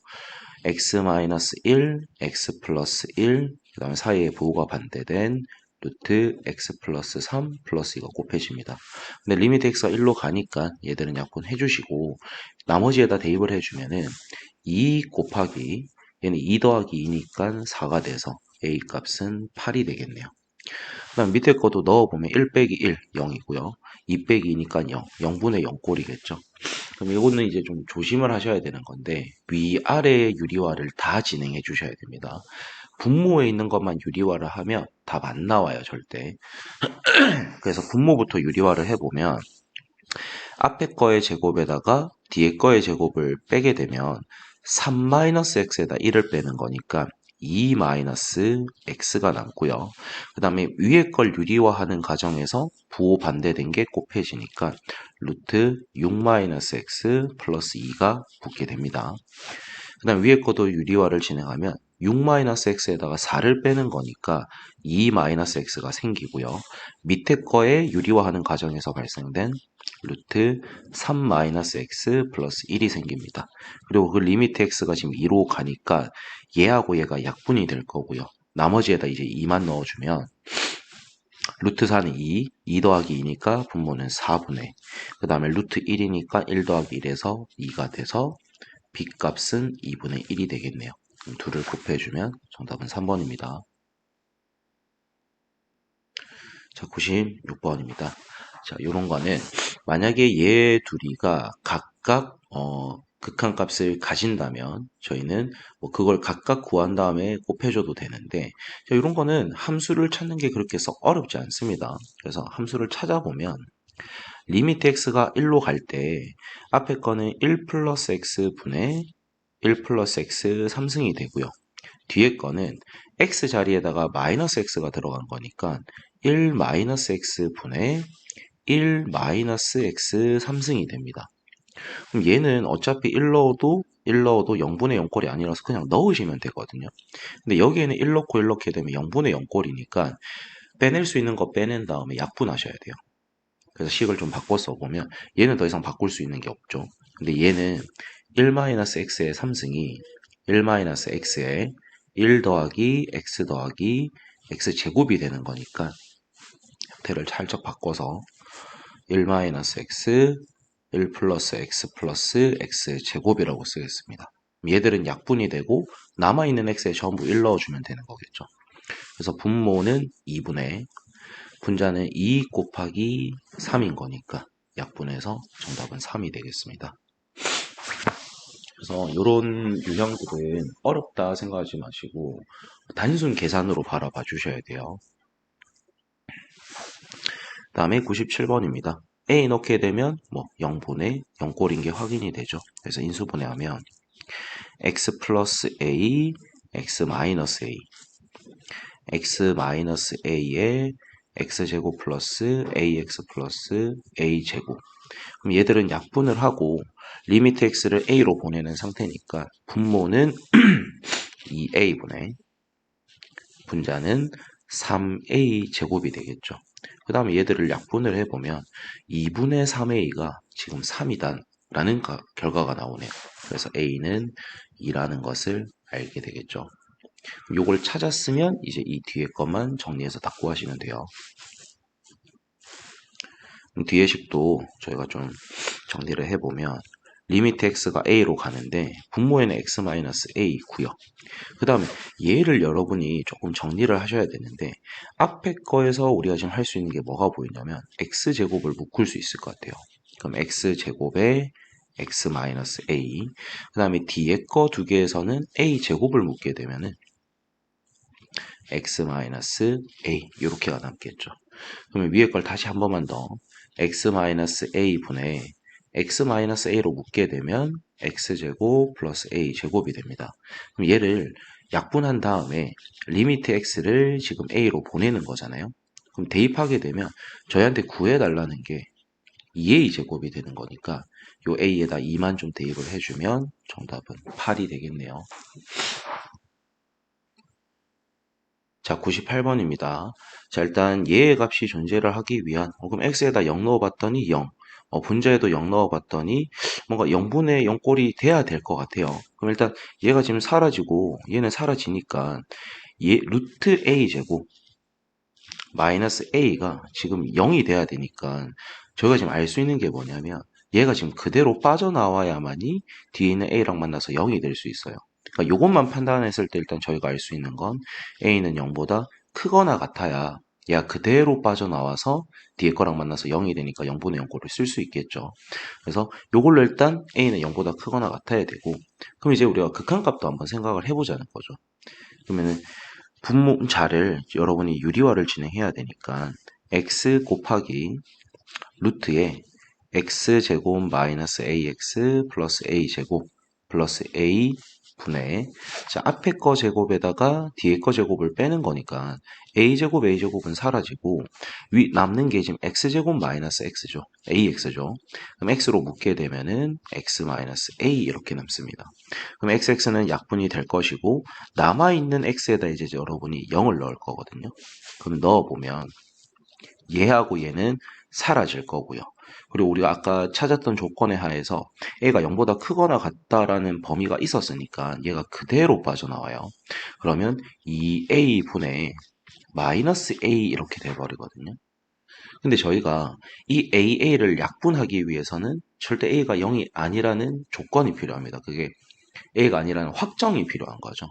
x-1, x 플러스 1, 그 다음에 사이에 부호가 반대된 루트 x 플러스 3 플러스 이거 곱해집니다. 근데 리미트 x가 1로 가니까 얘들은 약분 해주시고 나머지에다 대입을 해주면은 2 곱하기 얘는 2 더하기 2니까 4가 돼서 a 값은 8이 되겠네요. 그 다음 밑에 것도 넣어보면 1 빼기 1, 0이고요. 2 빼기 2니까 0, 0분의 0꼴이겠죠. 그럼 이거는 이제 좀 조심을 하셔야 되는 건데 위아래 유리화를 다 진행해 주셔야 됩니다. 분모에 있는 것만 유리화를 하면 답 안 나와요, 절대. 그래서 분모부터 유리화를 해보면 앞에 거의 제곱에다가 뒤에 거의 제곱을 빼게 되면 3-x에다 1을 빼는 거니까 2-x가 남고요. 그 다음에 위에 걸 유리화하는 과정에서 부호 반대된 게 곱해지니까 루트 6-x 플러스 2가 붙게 됩니다. 그 다음 위에 것도 유리화를 진행하면 6-x에다가 4를 빼는 거니까 2-x가 생기고요. 밑에 거에 유리화하는 과정에서 발생된 루트 3-x 플러스 1이 생깁니다. 그리고 그 리미트 x가 지금 2로 가니까 얘하고 얘가 약분이 될 거고요. 나머지에다 이제 2만 넣어주면 루트 4는 2, 2 더하기 2니까 분모는 4분의 그 다음에 루트 1이니까 1 더하기 1에서 2가 돼서 b값은 2분의 1이 되겠네요. 그럼 둘을 곱해주면 정답은 3번입니다. 자, 96번입니다. 자, 요런 거는 만약에 얘 둘이가 각각 극한값을 가진다면 저희는 뭐 그걸 각각 구한 다음에 곱해줘도 되는데 이런 거는 함수를 찾는 게 그렇게 썩 어렵지 않습니다. 그래서 함수를 찾아보면 리미트 x가 1로 갈 때 앞에 거는 1 플러스 x 분의 1 플러스 x 3승이 되고요. 뒤에 거는 x 자리에다가 마이너스 x가 들어간 거니까 1 마이너스 x 분의 1 마이너스 x 3승이 됩니다. 그럼 얘는 어차피 1 넣어도 0분의 0꼴이 아니라서 그냥 넣으시면 되거든요. 근데 여기에는 1 넣고 1 넣게 되면 0분의 0꼴이니까 빼낼 수 있는 거 빼낸 다음에 약분하셔야 돼요. 그래서 식을 좀 바꿔 써보면 얘는 더 이상 바꿀 수 있는 게 없죠. 근데 얘는 1-x의 3승이 1-x에 1 더하기 x 더하기 x제곱이 되는 거니까 형태를 살짝 바꿔서 1-x 1 플러스 x 플러스 x제곱이라고 쓰겠습니다. 얘들은 약분이 되고 남아있는 x에 전부 1 넣어주면 되는 거겠죠. 그래서 분모는 2분의 분자는 2 곱하기 3인 거니까 약분해서 정답은 3이 되겠습니다. 그래서 이런 유형들은 어렵다 생각하지 마시고 단순 계산으로 바라봐 주셔야 돼요. 다음에 97번입니다. A 넣게 되면 뭐 0분의 0꼴인 게 확인이 되죠. 그래서 인수분해하면 x 플러스 a, x 마이너스 a, x 마이너스 a에 x제곱 플러스 ax 플러스 a제곱. 그럼 얘들은 약분을 하고 리미트 x를 a로 보내는 상태니까 분모는 2a분의 분자는 3a 제곱이 되겠죠. 그 다음에 얘들을 약분을 해보면 2분의 3a가 지금 3이다 라는 결과가 나오네요. 그래서 a는 2라는 것을 알게 되겠죠. 요걸 찾았으면 이제 이 뒤에 것만 정리해서 다 구하시면 돼요. 뒤에 식도 저희가 좀 정리를 해보면 리미트 x가 a로 가는데 분모에는 x-a 있고요. 그 다음에 얘를 여러분이 조금 정리를 하셔야 되는데 앞에 거에서 우리가 지금 할 수 있는 게 뭐가 보이냐면 x제곱을 묶을 수 있을 것 같아요. 그럼 x제곱에 x-a 그 다음에 뒤에 거 두 개에서는 a제곱을 묶게 되면은 x-a 이렇게가 남겠죠. 그러면 위에 걸 다시 한 번만 더 x-a 분의 x-a로 묶게 되면 x제곱 플러스 a제곱이 됩니다. 그럼 얘를 약분한 다음에 리미트 x를 지금 a로 보내는 거잖아요. 그럼 대입하게 되면 저희한테 구해달라는 게 2a 제곱이 되는 거니까 요 a에다 2만 좀 대입을 해주면 정답은 8이 되겠네요. 자, 98번입니다. 자, 일단 얘의 값이 존재를 하기 위한 그럼 x에다 0 넣어봤더니 0 분자에도 0 넣어봤더니 뭔가 0분의 0꼴이 돼야 될 것 같아요. 그럼 일단 얘가 지금 사라지고 얘는 사라지니까 얘 루트 a 제곱 마이너스 a가 지금 0이 돼야 되니까 저희가 지금 알 수 있는 게 뭐냐면 얘가 지금 그대로 빠져나와야만이 뒤에 있는 a랑 만나서 0이 될 수 있어요. 그러니까 이것만 판단했을 때 일단 저희가 알 수 있는 건 a는 0보다 크거나 같아야 얘가 그대로 빠져나와서 뒤에 거랑 만나서 0이 되니까 0분의 0꼴을 쓸 수 있겠죠. 그래서 이걸로 일단 a는 0보다 크거나 같아야 되고 그럼 이제 우리가 극한값도 한번 생각을 해보자는 거죠. 그러면은 분모자를 여러분이 유리화를 진행해야 되니까 x 곱하기 루트에 x제곱 마이너스 ax 플러스 a제곱 플러스 a 분의 자 앞에 거 제곱에다가 뒤에 거 제곱을 빼는 거니까 a제곱 a제곱은 사라지고 위 남는 게 지금 x제곱 마이너스 x죠. ax죠. 그럼 x로 묶게 되면은 x 마이너스 a 이렇게 남습니다. 그럼 xx는 약분이 될 것이고 남아있는 x에다 이제 여러분이 0을 넣을 거거든요. 그럼 넣어보면 얘하고 얘는 사라질 거고요. 그리고 우리가 아까 찾았던 조건에 하에서 a가 0보다 크거나 같다라는 범위가 있었으니까 얘가 그대로 빠져나와요. 그러면 2a분의 마이너스 a 이렇게 돼버리거든요. 근데 저희가 이 a를 약분하기 위해서는 절대 a가 0이 아니라는 조건이 필요합니다. 그게 a가 아니라는 확정이 필요한 거죠.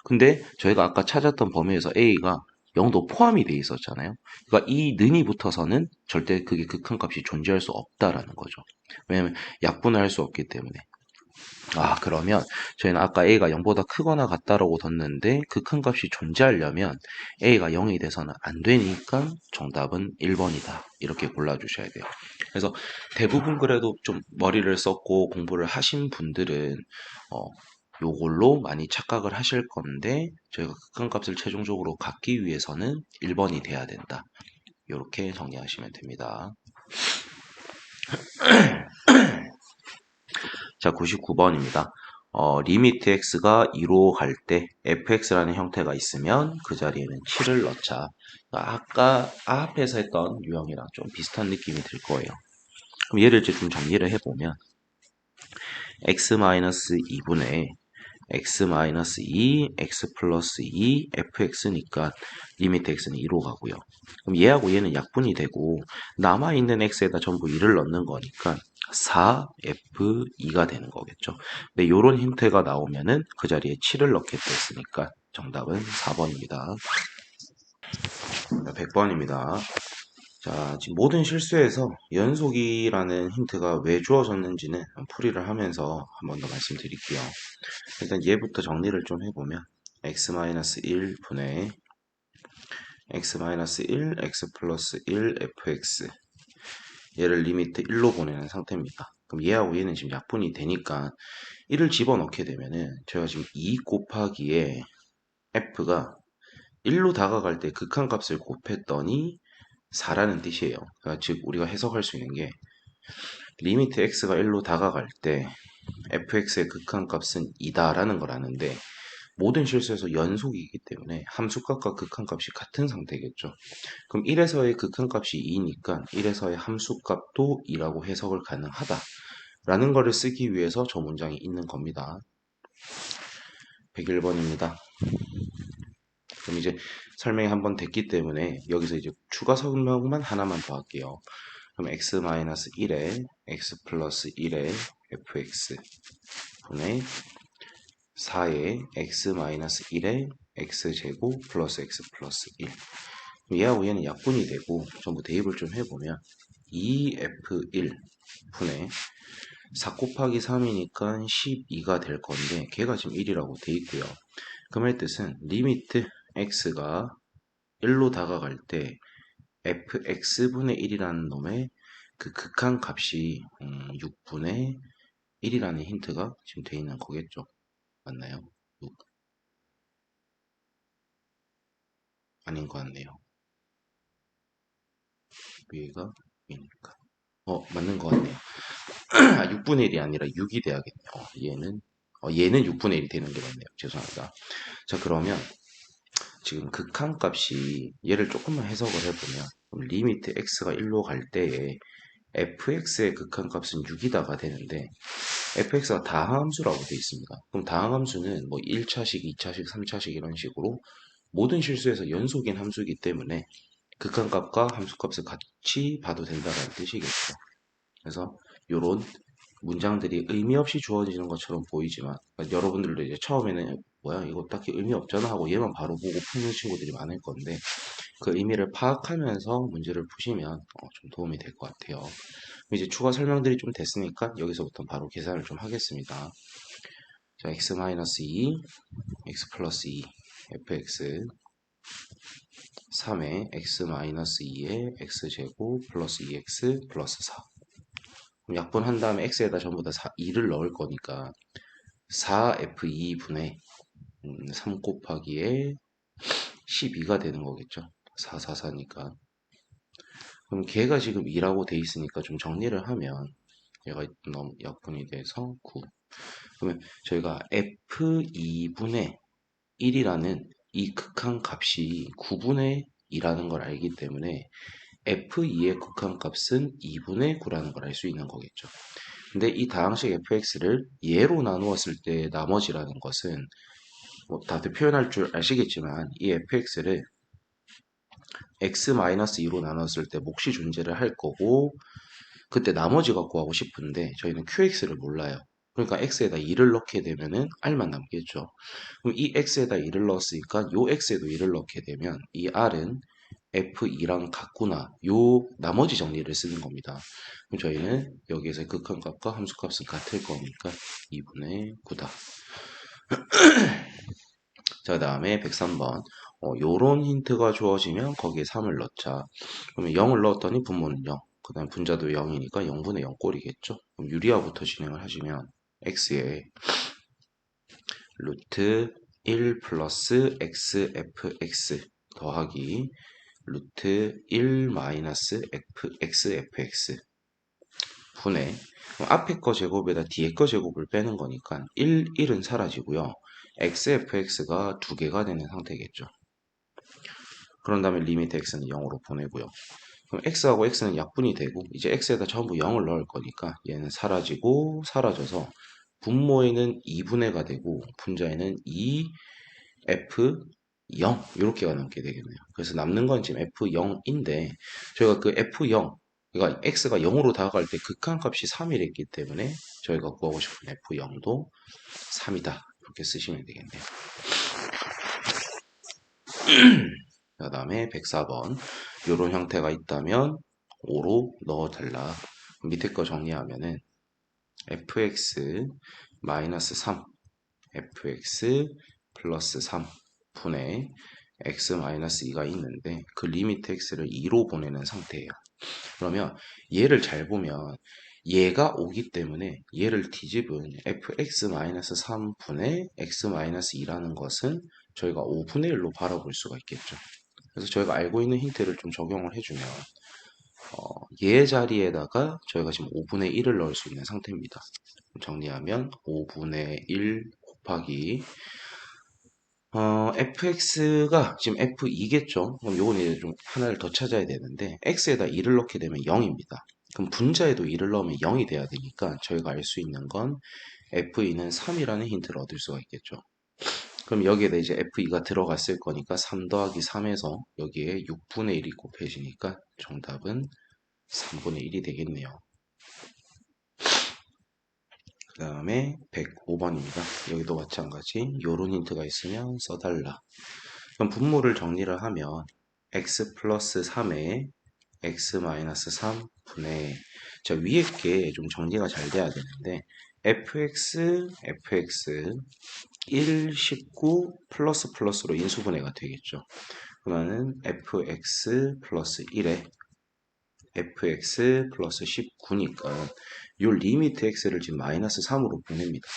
근데 저희가 아까 찾았던 범위에서 a가 0도 포함이 돼 있었잖아요. 그러니까 이 는이 붙어서는 절대 그게 극한값이 존재할 수 없다라는 거죠. 왜냐면 약분을 할 수 없기 때문에. 그러면 저희는 아까 a가 0보다 크거나 같다라고 뒀는데 극한값이 존재하려면 a가 0이 돼서는 안 되니까 정답은 1번이다. 이렇게 골라주셔야 돼요. 그래서 대부분 그래도 좀 머리를 썼고 공부를 하신 분들은 요걸로 많이 착각을 하실 건데 저희가 극한값을 최종적으로 갖기 위해서는 1번이 돼야 된다. 이렇게 정리하시면 됩니다. 자, 99번입니다. 리미트 x가 2로 갈 때 fx라는 형태가 있으면 그 자리에는 7을 넣자. 아까 앞에서 했던 유형이랑 좀 비슷한 느낌이 들 거예요. 그럼 얘를 이제 좀 정리를 해보면 x-2분의 x-2, x 플러스 2, fx니까 리미트 x는 2로 가고요. 그럼 얘하고 얘는 약분이 되고 남아있는 x에다 전부 2를 넣는 거니까 4f2가 되는 거겠죠. 근데 요런 형태가 나오면은 그 자리에 7을 넣겠다 했으니까 정답은 4번입니다. 100번입니다. 자, 지금 모든 실수에서 연속이라는 힌트가 왜 주어졌는지는 풀이를 하면서 한 번 더 말씀드릴게요. 일단 얘부터 정리를 좀 해보면 x-1 분의 x-1, x 플러스 1, fx 얘를 리미트 1로 보내는 상태입니다. 그럼 얘하고 얘는 지금 약분이 되니까 1을 집어넣게 되면은 제가 지금 2 곱하기에 f가 1로 다가갈 때 극한값을 곱했더니 4라는 뜻이에요. 그러니까 즉 우리가 해석할 수 있는 게 리미트 x가 1로 다가갈 때 fx의 극한값은 2다라는 걸 아는데 모든 실수에서 연속이기 때문에 함수값과 극한값이 같은 상태겠죠. 그럼 1에서의 극한값이 2니까 1에서의 함수값도 2라고 해석을 가능하다 라는 거를 쓰기 위해서 저 문장이 있는 겁니다. 101번입니다. 그럼 이제 설명이 한번 됐기 때문에 여기서 이제 추가 설명만 하나만 더 할게요. 그럼 x-1에 x 플러스 1에 fx 분의 4에 x-1에 x제곱 플러스 x 플러스 1. 얘하고 얘는 약분이 되고 전부 대입을 좀 해보면 2f1 분의 4 곱하기 3이니까 12가 될 건데 걔가 지금 1이라고 돼 있고요. 그말 뜻은 리미트 x가 1로 다가갈 때 fx분의 1이라는 놈의 그 극한값이 6분의 1이라는 힌트가 지금 돼 있는 거겠죠. 맞나요? 6. 아닌 것 같네요. 위가 2니까. 맞는 것 같네요. 6분의 1이 아니라 6이 돼야겠네요. 얘는 6분의 1이 되는 게 맞네요. 죄송합니다. 자, 그러면 지금 극한값이 얘를 조금만 해석을 해보면 리미트 x가 1로 갈 때에 fx의 극한값은 6이다가 되는데 fx가 다항함수라고 되어 있습니다. 그럼 다항함수는 뭐 1차식, 2차식, 3차식 이런 식으로 모든 실수에서 연속인 함수이기 때문에 극한값과 함수값을 같이 봐도 된다는 뜻이겠죠. 그래서 이런 문장들이 의미 없이 주어지는 것처럼 보이지만 그러니까 여러분들도 이제 처음에는 뭐야 이거 딱히 의미 없잖아 하고 얘만 바로 보고 푸는 친구들이 많을 건데 그 의미를 파악하면서 문제를 푸시면 좀 도움이 될 것 같아요. 이제 추가 설명들이 좀 됐으니까 여기서부터 바로 계산을 좀 하겠습니다. 자, x-2, x 플러스 2, fx 3에 x-2에 x제곱 플러스 2x 플러스 4. 그럼 약분한 다음에 x에다 전부 다 2를 넣을 거니까 4f2분의 3 곱하기에 12가 되는 거겠죠. 4, 4, 4니까. 그럼 걔가 지금 2라고 돼 있으니까 좀 정리를 하면 얘가 너무 약분이 돼서 9. 그러면 저희가 f2분의 1이라는 이 극한값이 9분의 2라는 걸 알기 때문에 f2의 극한값은 2분의 9라는 걸 알 수 있는 거겠죠. 근데 이 다항식 fx를 예로 나누었을 때 나머지라는 것은 뭐 다들 표현할 줄 아시겠지만 이 fx를 x-2로 나눴을 때 몫이 존재를 할 거고 그때 나머지가 구하고 싶은데 저희는 qx를 몰라요. 그러니까 x에다 2를 넣게 되면은 r만 남겠죠. 그럼 이 x에다 2를 넣었으니까 요 x에도 2를 넣게 되면 이 r은 f2랑 같구나. 요 나머지 정리를 쓰는 겁니다. 그럼 저희는 여기에서 극한값과 함수값은 같을 거니까 2분의 9다. 자, 다음에 103번. 요런 힌트가 주어지면 거기에 3을 넣자. 그러면 0을 넣었더니 분모는 0. 그 다음 분자도 0이니까 0분의 0 꼴이겠죠. 그럼 유리화부터 진행을 하시면 x에 루트 1 플러스 xfx 더하기 루트 1 마이너스 xfx 분의 앞에 거 제곱에다 뒤에 거 제곱을 빼는 거니까 1은 사라지고요. xfx가 두 개가 되는 상태겠죠. 그런 다음에 리미트 x는 0으로 보내고요. 그럼 x하고 x는 약분이 되고 이제 x에다 전부 0을 넣을 거니까 얘는 사라지고 사라져서 분모에는 2분의가 되고 분자에는 2f0 이렇게가 남게 되겠네요. 그래서 남는 건 지금 f0인데 저희가 그 f0 그러니까 x가 0으로 다가갈 때 극한값이 3이랬기 때문에 저희가 구하고 싶은 f0도 3이다 이렇게 쓰시면 되겠네요. 그 다음에 104번 이런 형태가 있다면 5로 넣어달라. 밑에 거 정리하면은 fx 마이너스 3 fx 플러스 3 분의 x 마이너스 2가 있는데 그 리미트 x를 2로 보내는 상태예요. 그러면 얘를 잘 보면 얘가 오기 때문에 얘를 뒤집은 fx-3 분의 x-2라는 것은 저희가 5분의 1로 바라볼 수가 있겠죠. 그래서 저희가 알고 있는 힌트를 좀 적용을 해주면 얘 자리에다가 저희가 지금 5분의 1을 넣을 수 있는 상태입니다. 정리하면 5분의 1 곱하기 fx가 지금 f2겠죠. 그럼 요건 이제 좀 하나를 더 찾아야 되는데 x에다 2를 넣게 되면 0입니다. 그럼 분자에도 2를 넣으면 0이 돼야 되니까 저희가 알 수 있는 건 f2는 3이라는 힌트를 얻을 수가 있겠죠. 그럼 여기에다 이제 f2가 들어갔을 거니까 3 더하기 3에서 여기에 6분의 1이 곱해지니까 정답은 3분의 1이 되겠네요. 그 다음에 105번입니다. 여기도 마찬가지 요런 힌트가 있으면 써달라. 그럼 분모를 정리를 하면 x 플러스 3에 x 마이너스 3 분의 자 위에 게 좀 정리가 잘 돼야 되는데 fx 1, 19 플러스 플러스로 인수분해가 되겠죠. 그러면은 fx 플러스 1에 fx 플러스 19니까 요 리미트 x를 지금 마이너스 3으로 보냅니다.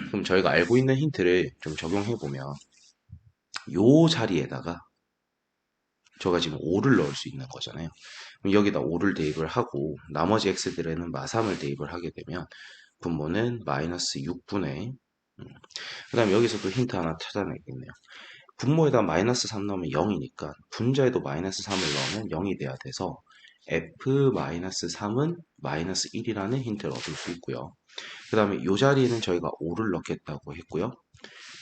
그럼 저희가 알고 있는 힌트를 좀 적용해 보면 요 자리에다가 저가 지금 5를 넣을 수 있는 거잖아요. 그럼 여기다 5를 대입을 하고 나머지 x들에는 마삼을 대입을 하게 되면 분모는 마이너스 6분의 그 다음에 여기서 또 힌트 하나 찾아내겠네요. 분모에다 마이너스 3 넣으면 0이니까 분자에도 마이너스 3을 넣으면 0이 돼야 돼서 f-3은 마이너스 1이라는 힌트를 얻을 수 있고요. 그 다음에 이 자리에는 저희가 5를 넣겠다고 했고요.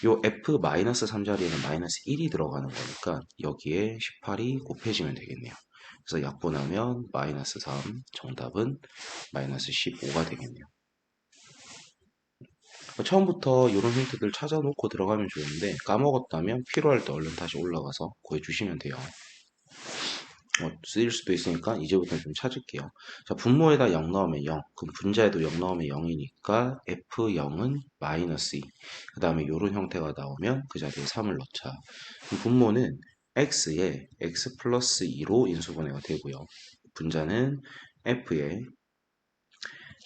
요 f-3 자리에는 마이너스 1이 들어가는 거니까 여기에 18이 곱해지면 되겠네요. 그래서 약분하면 마이너스 3, 정답은 마이너스 15가 되겠네요. 처음부터 이런 힌트들 찾아놓고 들어가면 좋은데 까먹었다면 필요할 때 얼른 다시 올라가서 구해주시면 돼요. 쓰일 수도 있으니까 이제부터 좀 찾을게요. 자, 분모에다 0 넣으면 0, 그럼 분자에도 0 넣으면 0이니까 f0은 마이너스 2. 그 다음에 이런 형태가 나오면 그 자리에 3을 넣자. 분모는 x에 x 플러스 2로 인수분해가 되고요. 분자는 f에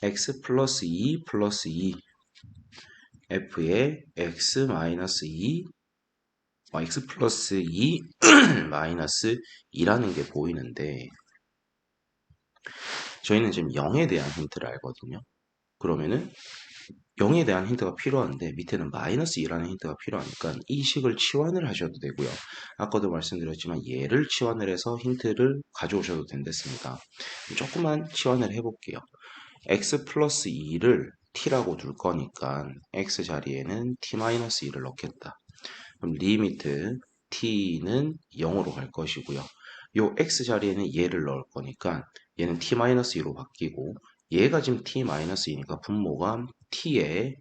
x 플러스 2 플러스 2 f에 x 마이너스 2 x 플러스 2 마이너스 2라는 게 보이는데 저희는 지금 0에 대한 힌트를 알거든요. 그러면은 0에 대한 힌트가 필요한데 밑에는 마이너스 2라는 힌트가 필요하니까 이 식을 치환을 하셔도 되고요. 아까도 말씀드렸지만 얘를 치환을 해서 힌트를 가져오셔도 된댔습니다. 조금만 치환을 해볼게요. x 플러스 2를 t라고 둘 거니까 x 자리에는 t-2를 넣겠다. 그럼 리미트 t는 0으로 갈 것이고요. 요 x 자리에는 얘를 넣을 거니까 얘는 t-2로 바뀌고 얘가 지금 t-2니까 분모가 t에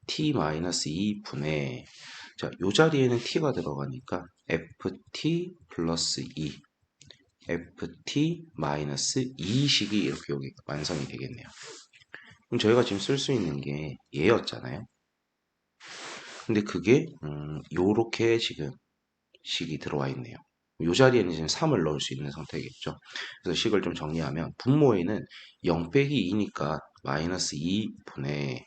t-2분의 자, 요 자리에는 t가 들어가니까 ft 플러스 2 ft 마이너스 2식이 이렇게 여기 완성이 되겠네요. 그럼 저희가 지금 쓸 수 있는 게 얘였잖아요. 근데 그게 요렇게 지금 식이 들어와 있네요. 요 자리에는 지금 3을 넣을 수 있는 상태겠죠. 그래서 식을 좀 정리하면 분모에는 0 빼기 2니까 마이너스 2분의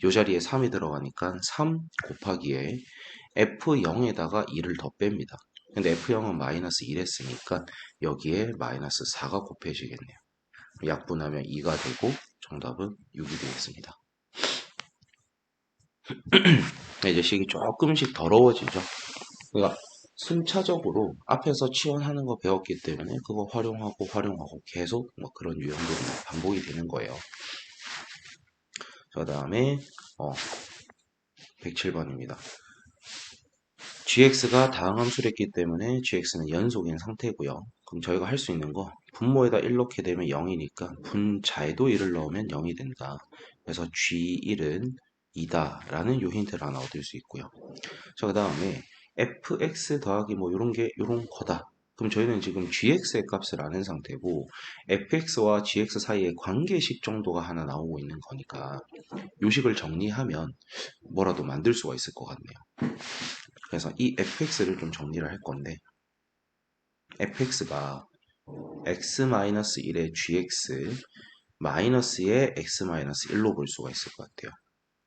요 자리에 3이 들어가니까 3 곱하기에 F0에다가 2를 더 뺍니다. 근데 F0은 마이너스 1했으니까 여기에 마이너스 4가 곱해지겠네요. 약분하면 2가 되고 정답은 6이 되겠습니다. 이제 식이 조금씩 더러워지죠. 그러니까 순차적으로 앞에서 치환하는 거 배웠기 때문에 그거 활용하고 계속 뭐 그런 유형들이 반복이 되는 거예요. 그 다음에 107번입니다. gx가 다항함수랬기 때문에 gx는 연속인 상태고요. 그럼 저희가 할 수 있는 거 분모에다 1 넣게 되면 0이니까 분자에도 1을 넣으면 0이 된다. 그래서 g1은 2다 라는 요 힌트를 하나 얻을 수 있고요. 자, 그 다음에 fx 더하기 뭐 요런 거다. 그럼 저희는 지금 gx의 값을 아는 상태고 fx와 gx 사이의 관계식 정도가 하나 나오고 있는 거니까 요식을 정리하면 뭐라도 만들 수가 있을 것 같네요. 그래서 이 fx를 좀 정리를 할 건데 fx가 x-1의 gx 마이너스의 x-1로 볼 수가 있을 것 같아요.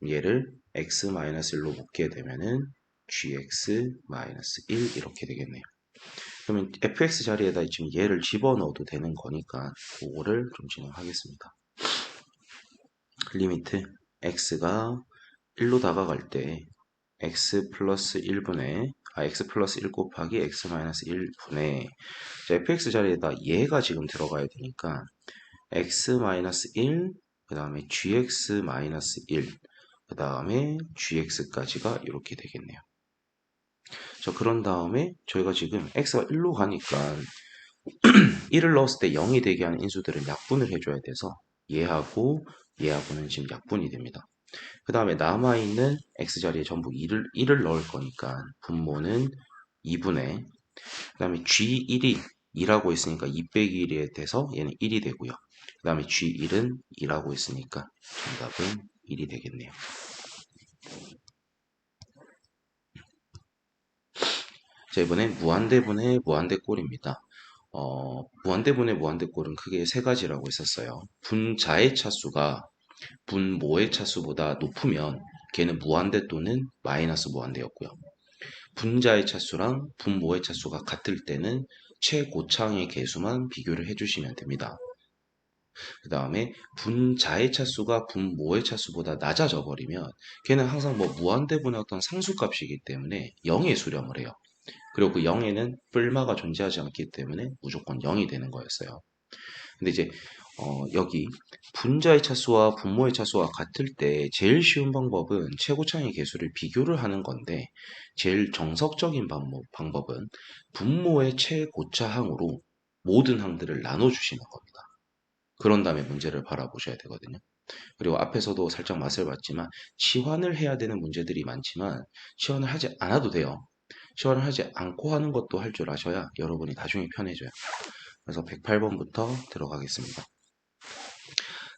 얘를 x-1로 묶게 되면은 gx-1 이렇게 되겠네요. 그러면 fx 자리에다 지금 얘를 집어넣어도 되는 거니까 그거를 좀 진행하겠습니다. 리미트 x가 1로 다가갈 때 x 플러스 1분의 x 플러스 1 곱하기 x 마이너스 1분의 fx 자리에다 얘가 지금 들어가야 되니까 x 마이너스 1, 그 다음에 gx 마이너스 1, 그 다음에 gx까지가 이렇게 되겠네요. 자, 그런 다음에 저희가 지금 x가 1로 가니까 1을 넣었을 때 0이 되게 하는 인수들은 약분을 해줘야 돼서 얘하고는 지금 약분이 됩니다. 그 다음에 남아있는 x자리에 전부 1을 넣을 거니까 분모는 2분의 그 다음에 g1이 2라고 했으니까 2 빼기 1이 돼서 얘는 1이 되고요. 그 다음에 g1은 2라고 했으니까 정답은 1이 되겠네요. 자, 이번엔 무한대분의 무한대꼴입니다. 무한대분의 무한대꼴은 크게 세 가지라고 했었어요. 분자의 차수가 분모의 차수보다 높으면 걔는 무한대 또는 마이너스 무한대였고요. 분자의 차수랑 분모의 차수가 같을 때는 최고창의 개수만 비교를 해주시면 됩니다. 그 다음에 분자의 차수가 분모의 차수보다 낮아져 버리면 걔는 항상 뭐 무한대분의 어떤 상수값이기 때문에 0에 수렴을 해요. 그리고 그 0에는 뿔마가 존재하지 않기 때문에 무조건 0이 되는 거였어요. 근데 이제 여기 분자의 차수와 분모의 차수와 같을 때 제일 쉬운 방법은 최고창의 개수를 비교를 하는 건데 제일 정석적인 방법은 분모의 최고차항으로 모든 항들을 나눠주시는 겁니다. 그런 다음에 문제를 바라보셔야 되거든요. 그리고 앞에서도 살짝 맛을 봤지만 치환을 해야 되는 문제들이 많지만 치환을 하지 않아도 돼요. 치환을 하지 않고 하는 것도 할 줄 아셔야 여러분이 나중에 편해져요. 그래서 108번부터 들어가겠습니다.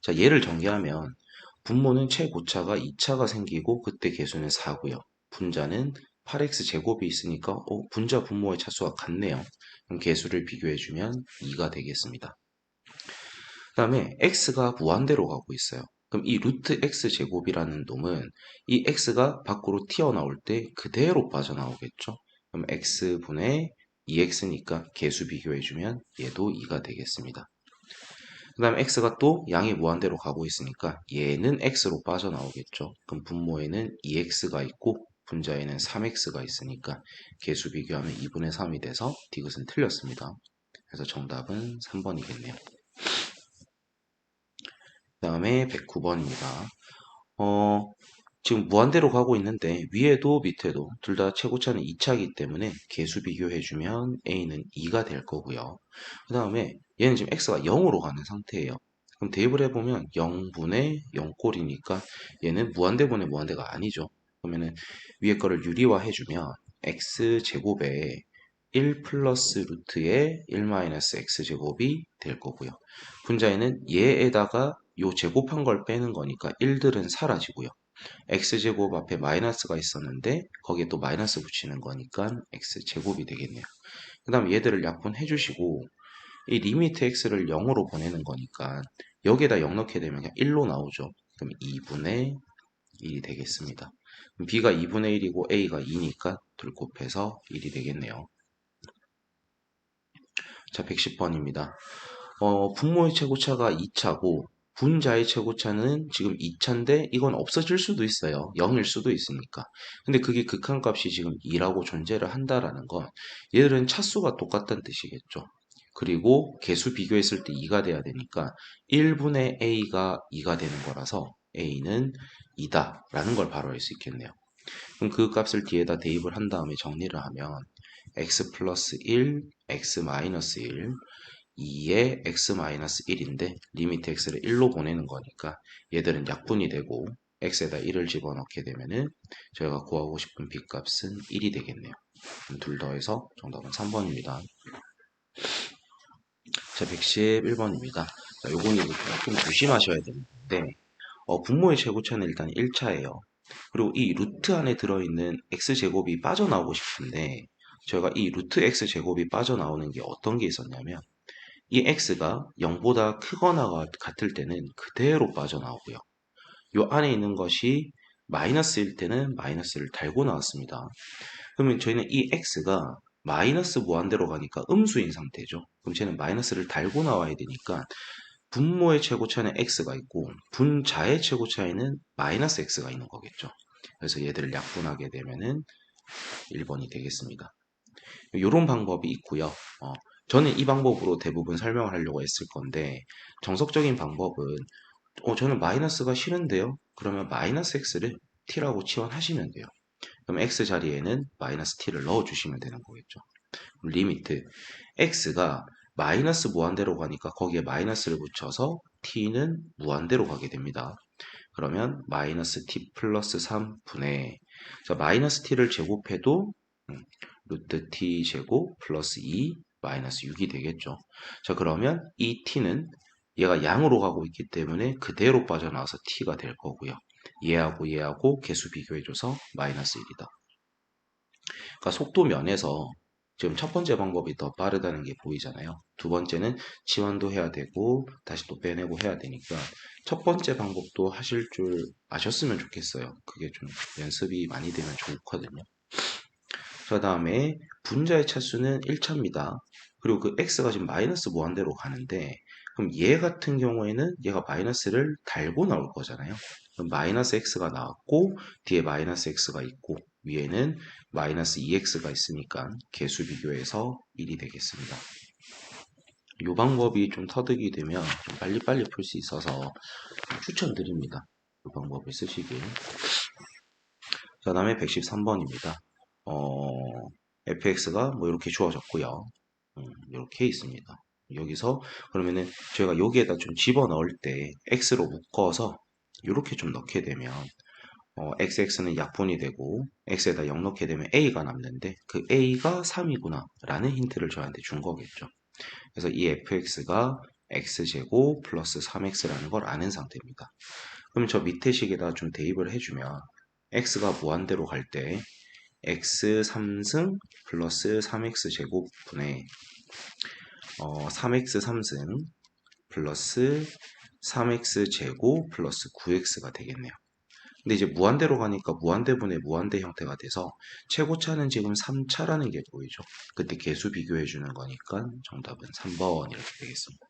자, 얘를 전개하면 분모는 최고차가 2차가 생기고 그때 개수는 4고요. 분자는 8x 제곱이 있으니까 분자 분모의 차수가 같네요. 그럼 개수를 비교해주면 2가 되겠습니다. 그 다음에 x가 무한대로 가고 있어요. 그럼 이 루트 x 제곱이라는 놈은 이 x가 밖으로 튀어나올 때 그대로 빠져나오겠죠. 그럼 x분의 2x니까 개수 비교해주면 얘도 2가 되겠습니다. 그 다음에 x가 또 양이 무한대로 가고 있으니까 얘는 x로 빠져나오겠죠. 그럼 분모에는 2x가 있고 분자에는 3x가 있으니까 개수 비교하면 2분의 3이 돼서 디귿은 틀렸습니다. 그래서 정답은 3번이겠네요. 그 다음에 109번입니다. 지금 무한대로 가고 있는데 위에도 밑에도 둘 다 최고차는 2차이기 때문에 개수 비교해주면 A는 2가 될 거고요. 그 다음에 얘는 지금 X가 0으로 가는 상태예요. 그럼 대입을 해보면 0분의 0꼴이니까 얘는 무한대분의 무한대가 아니죠. 그러면은 위에 거를 유리화 해주면 x제곱에 1 플러스 루트의 1 마이너스 x제곱이 될 거고요. 분자에는 얘에다가 요 제곱한 걸 빼는 거니까 1들은 사라지고요. x제곱 앞에 마이너스가 있었는데 거기에 또 마이너스 붙이는 거니까 x제곱이 되겠네요. 그 다음 얘들을 약분해 주시고 이 리미트 x를 0으로 보내는 거니까 여기에다 0 넣게 되면 그냥 1로 나오죠. 그럼 2분의 1이 되겠습니다. 그럼 b가 2분의 1이고 a가 2니까 둘 곱해서 1이 되겠네요. 자, 110번입니다. 분모의 최고차가 2차고 분자의 최고차는 지금 2차인데 이건 없어질 수도 있어요. 0일 수도 있으니까. 근데 그게 극한값이 지금 2라고 존재를 한다라는 건 얘들은 차수가 똑같다는 뜻이겠죠. 그리고 개수 비교했을 때 2가 돼야 되니까 1분의 a가 2가 되는 거라서 a는 2다 라는 걸 바로 알 수 있겠네요. 그럼 그 값을 뒤에다 대입을 한 다음에 정리를 하면 x 플러스 1, x 마이너스 1, 2에 x-1인데 리미트 x를 1로 보내는 거니까 얘들은 약분이 되고 x에다 1을 집어넣게 되면은 저희가 구하고 싶은 b값은 1이 되겠네요. 둘 더해서 정답은 3번입니다. 자, 111번입니다. 자, 요거는 좀 조심하셔야 되는데 분모의 최고차는 일단 1차예요. 그리고 이 루트 안에 들어있는 x제곱이 빠져나오고 싶은데 저희가 이 루트 x제곱이 빠져나오는 게 어떤 게 있었냐면 이 x가 0보다 크거나 같을 때는 그대로 빠져나오고요. 이 안에 있는 것이 마이너스일 때는 마이너스를 달고 나왔습니다. 그러면 저희는 이 x가 마이너스 무한대로 가니까 음수인 상태죠. 그럼 쟤는 마이너스를 달고 나와야 되니까 분모의 최고차는 x가 있고 분자의 최고차에는 마이너스 x가 있는 거겠죠. 그래서 얘들을 약분하게 되면은 1번이 되겠습니다. 이런 방법이 있고요. 저는 이 방법으로 대부분 설명을 하려고 했을 건데 정석적인 방법은 저는 마이너스가 싫은데요. 그러면 마이너스 x를 t라고 치환하시면 돼요. 그럼 x 자리에는 마이너스 t를 넣어주시면 되는 거겠죠. 리미트 x가 마이너스 무한대로 가니까 거기에 마이너스를 붙여서 t는 무한대로 가게 됩니다. 그러면 마이너스 t 플러스 3분의 자, 마이너스 t를 제곱해도 루트 t 제곱 플러스 2 마이너스 6이 되겠죠. 자, 그러면 이 t는 얘가 양으로 가고 있기 때문에 그대로 빠져나와서 t가 될 거고요. 얘하고 얘하고 개수 비교해줘서 마이너스 1이다. 그러니까 속도 면에서 지금 첫 번째 방법이 더 빠르다는 게 보이잖아요. 두 번째는 치환도 해야 되고 다시 또 빼내고 해야 되니까 첫 번째 방법도 하실 줄 아셨으면 좋겠어요. 그게 좀 연습이 많이 되면 좋거든요. 그 다음에 분자의 차수는 1차입니다. 그리고 그 x가 지금 마이너스 무한대로 가는데 그럼 얘 같은 경우에는 얘가 마이너스를 달고 나올 거잖아요. 그럼 마이너스 x가 나왔고 뒤에 마이너스 x가 있고 위에는 마이너스 2x가 있으니까 개수 비교해서 1이 되겠습니다. 이 방법이 좀 터득이 되면 좀 빨리빨리 풀 수 있어서 추천드립니다. 이 방법을 쓰시길. 그 다음에 113번입니다. fx가 뭐 이렇게 주어졌고요. 이렇게 있습니다. 여기서 그러면은 저희가 여기에다 좀 집어넣을 때 x로 묶어서 이렇게 좀 넣게 되면 xx는 약분이 되고 x에다 0 넣게 되면 a가 남는데 그 a가 3이구나 라는 힌트를 저한테 준 거겠죠. 그래서 이 fx가 x제곱 플러스 3x라는 걸 아는 상태입니다. 그럼 저 밑에 식에다 좀 대입을 해주면 x가 무한대로 갈 때 x 3승 플러스 3x 제곱분의 3x 3승 플러스 3x 제곱 플러스 9x가 되겠네요. 근데 이제 무한대로 가니까 무한대분의 무한대 형태가 돼서 최고차는 지금 3차라는 게 보이죠. 그때 개수 비교해 주는 거니까 정답은 3번 이렇게 되겠습니다.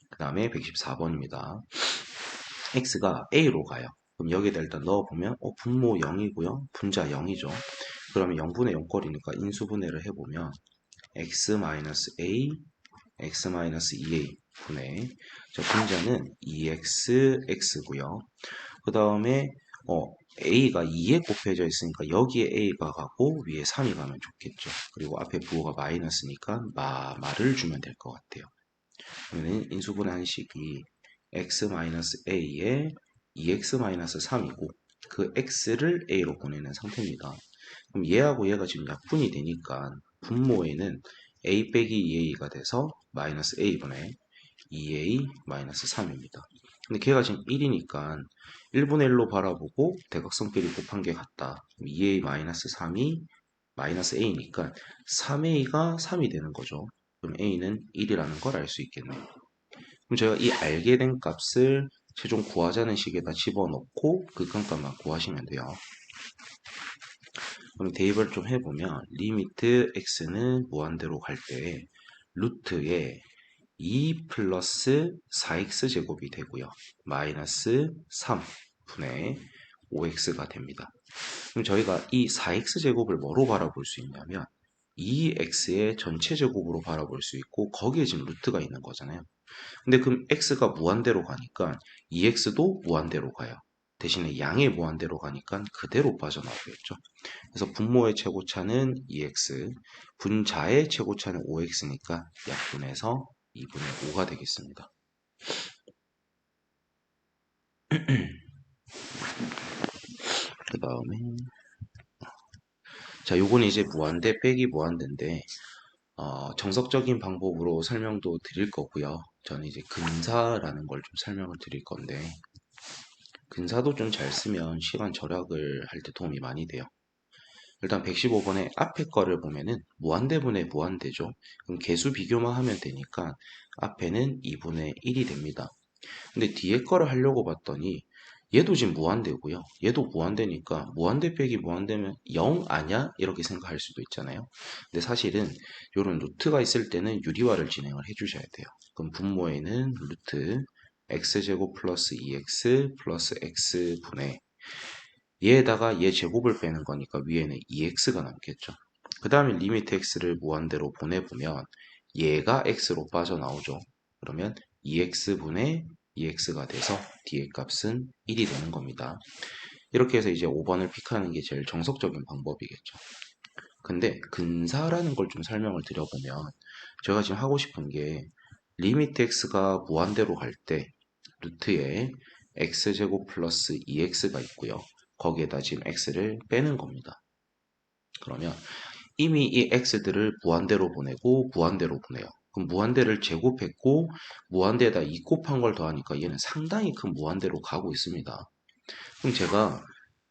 그 다음에 114번입니다. x가 a로 가요. 그럼 여기다 일단 넣어보면 분모 0이고요. 분자 0이죠. 그러면 0분의 0꼴이니까 인수분해를 해보면 x-a, x-2a 분의 자, 분자는 2x, x고요. 그 다음에 a가 2에 곱해져 있으니까 여기에 a가 가고 위에 3이 가면 좋겠죠. 그리고 앞에 부호가 마이너스니까 마를 주면 될 것 같아요. 그러면 인수분해 한식이 x-a에 2x-3이고 그 x를 a로 보내는 상태입니다. 그럼 얘하고 얘가 지금 약분이 되니까 분모에는 a 빼기 2a가 돼서 마이너스 a분의 2a-3입니다. 근데 걔가 지금 1이니까 1분의 1로 바라보고 대각선끼리 곱한 게 같다. 2a-3이 마이너스 a니까 3a가 3이 되는 거죠. 그럼 a는 1이라는 걸 알 수 있겠네요. 그럼 제가 이 알게 된 값을 최종 구하자는 식에다 집어넣고 극한값만 구하시면 돼요. 그럼 대입을 좀 해보면 리미트 x는 무한대로 갈 때 루트에 2 플러스 4x 제곱이 되고요. 마이너스 3분의 5x가 됩니다. 그럼 저희가 이 4x 제곱을 뭐로 바라볼 수 있냐면 2x의 전체 제곱으로 바라볼 수 있고 거기에 지금 루트가 있는 거잖아요. 근데 그럼 x가 무한대로 가니까 2x도 무한대로 가요. 대신에 양의 무한대로 가니까 그대로 빠져나오겠죠. 그래서 분모의 최고차는 2x, 분자의 최고차는 5x니까 약분해서 2분의 5가 되겠습니다. 그 다음에 자, 요거는 이제 무한대 빼기 무한대인데 정석적인 방법으로 설명도 드릴 거고요. 저는 이제 근사라는 걸 좀 설명을 드릴 건데 근사도 좀 잘 쓰면 시간 절약을 할 때 도움이 많이 돼요. 일단 115번의 앞에 거를 보면은 무한대분의 무한대죠. 그럼 개수 비교만 하면 되니까 앞에는 2분의 1이 됩니다. 근데 뒤에 거를 하려고 봤더니 얘도 지금 무한대고요. 얘도 무한대니까 무한대 빼기 무한대면 0 아냐? 이렇게 생각할 수도 있잖아요. 근데 사실은 이런 루트가 있을 때는 유리화를 진행을 해주셔야 돼요. 그럼 분모에는 루트 x제곱 플러스 2x 플러스 x분의 얘에다가 얘 제곱을 빼는 거니까 위에는 2x가 남겠죠. 그 다음에 리미트 x를 무한대로 보내보면 얘가 x로 빠져나오죠. 그러면 2x분의 2x가 돼서 뒤의 값은 1이 되는 겁니다. 이렇게 해서 이제 5번을 픽하는 게 제일 정석적인 방법이겠죠. 근데 근사라는 걸 좀 설명을 드려보면 제가 지금 하고 싶은 게 리미트 x가 무한대로 갈 때 루트에 x제곱 플러스 2x가 있고요. 거기에다 지금 x를 빼는 겁니다. 그러면 이미 이 x들을 무한대로 보내고 무한대로 보내요. 그럼 무한대를 제곱했고 무한대에다 2 곱한 걸 더하니까 얘는 상당히 큰 무한대로 가고 있습니다. 그럼 제가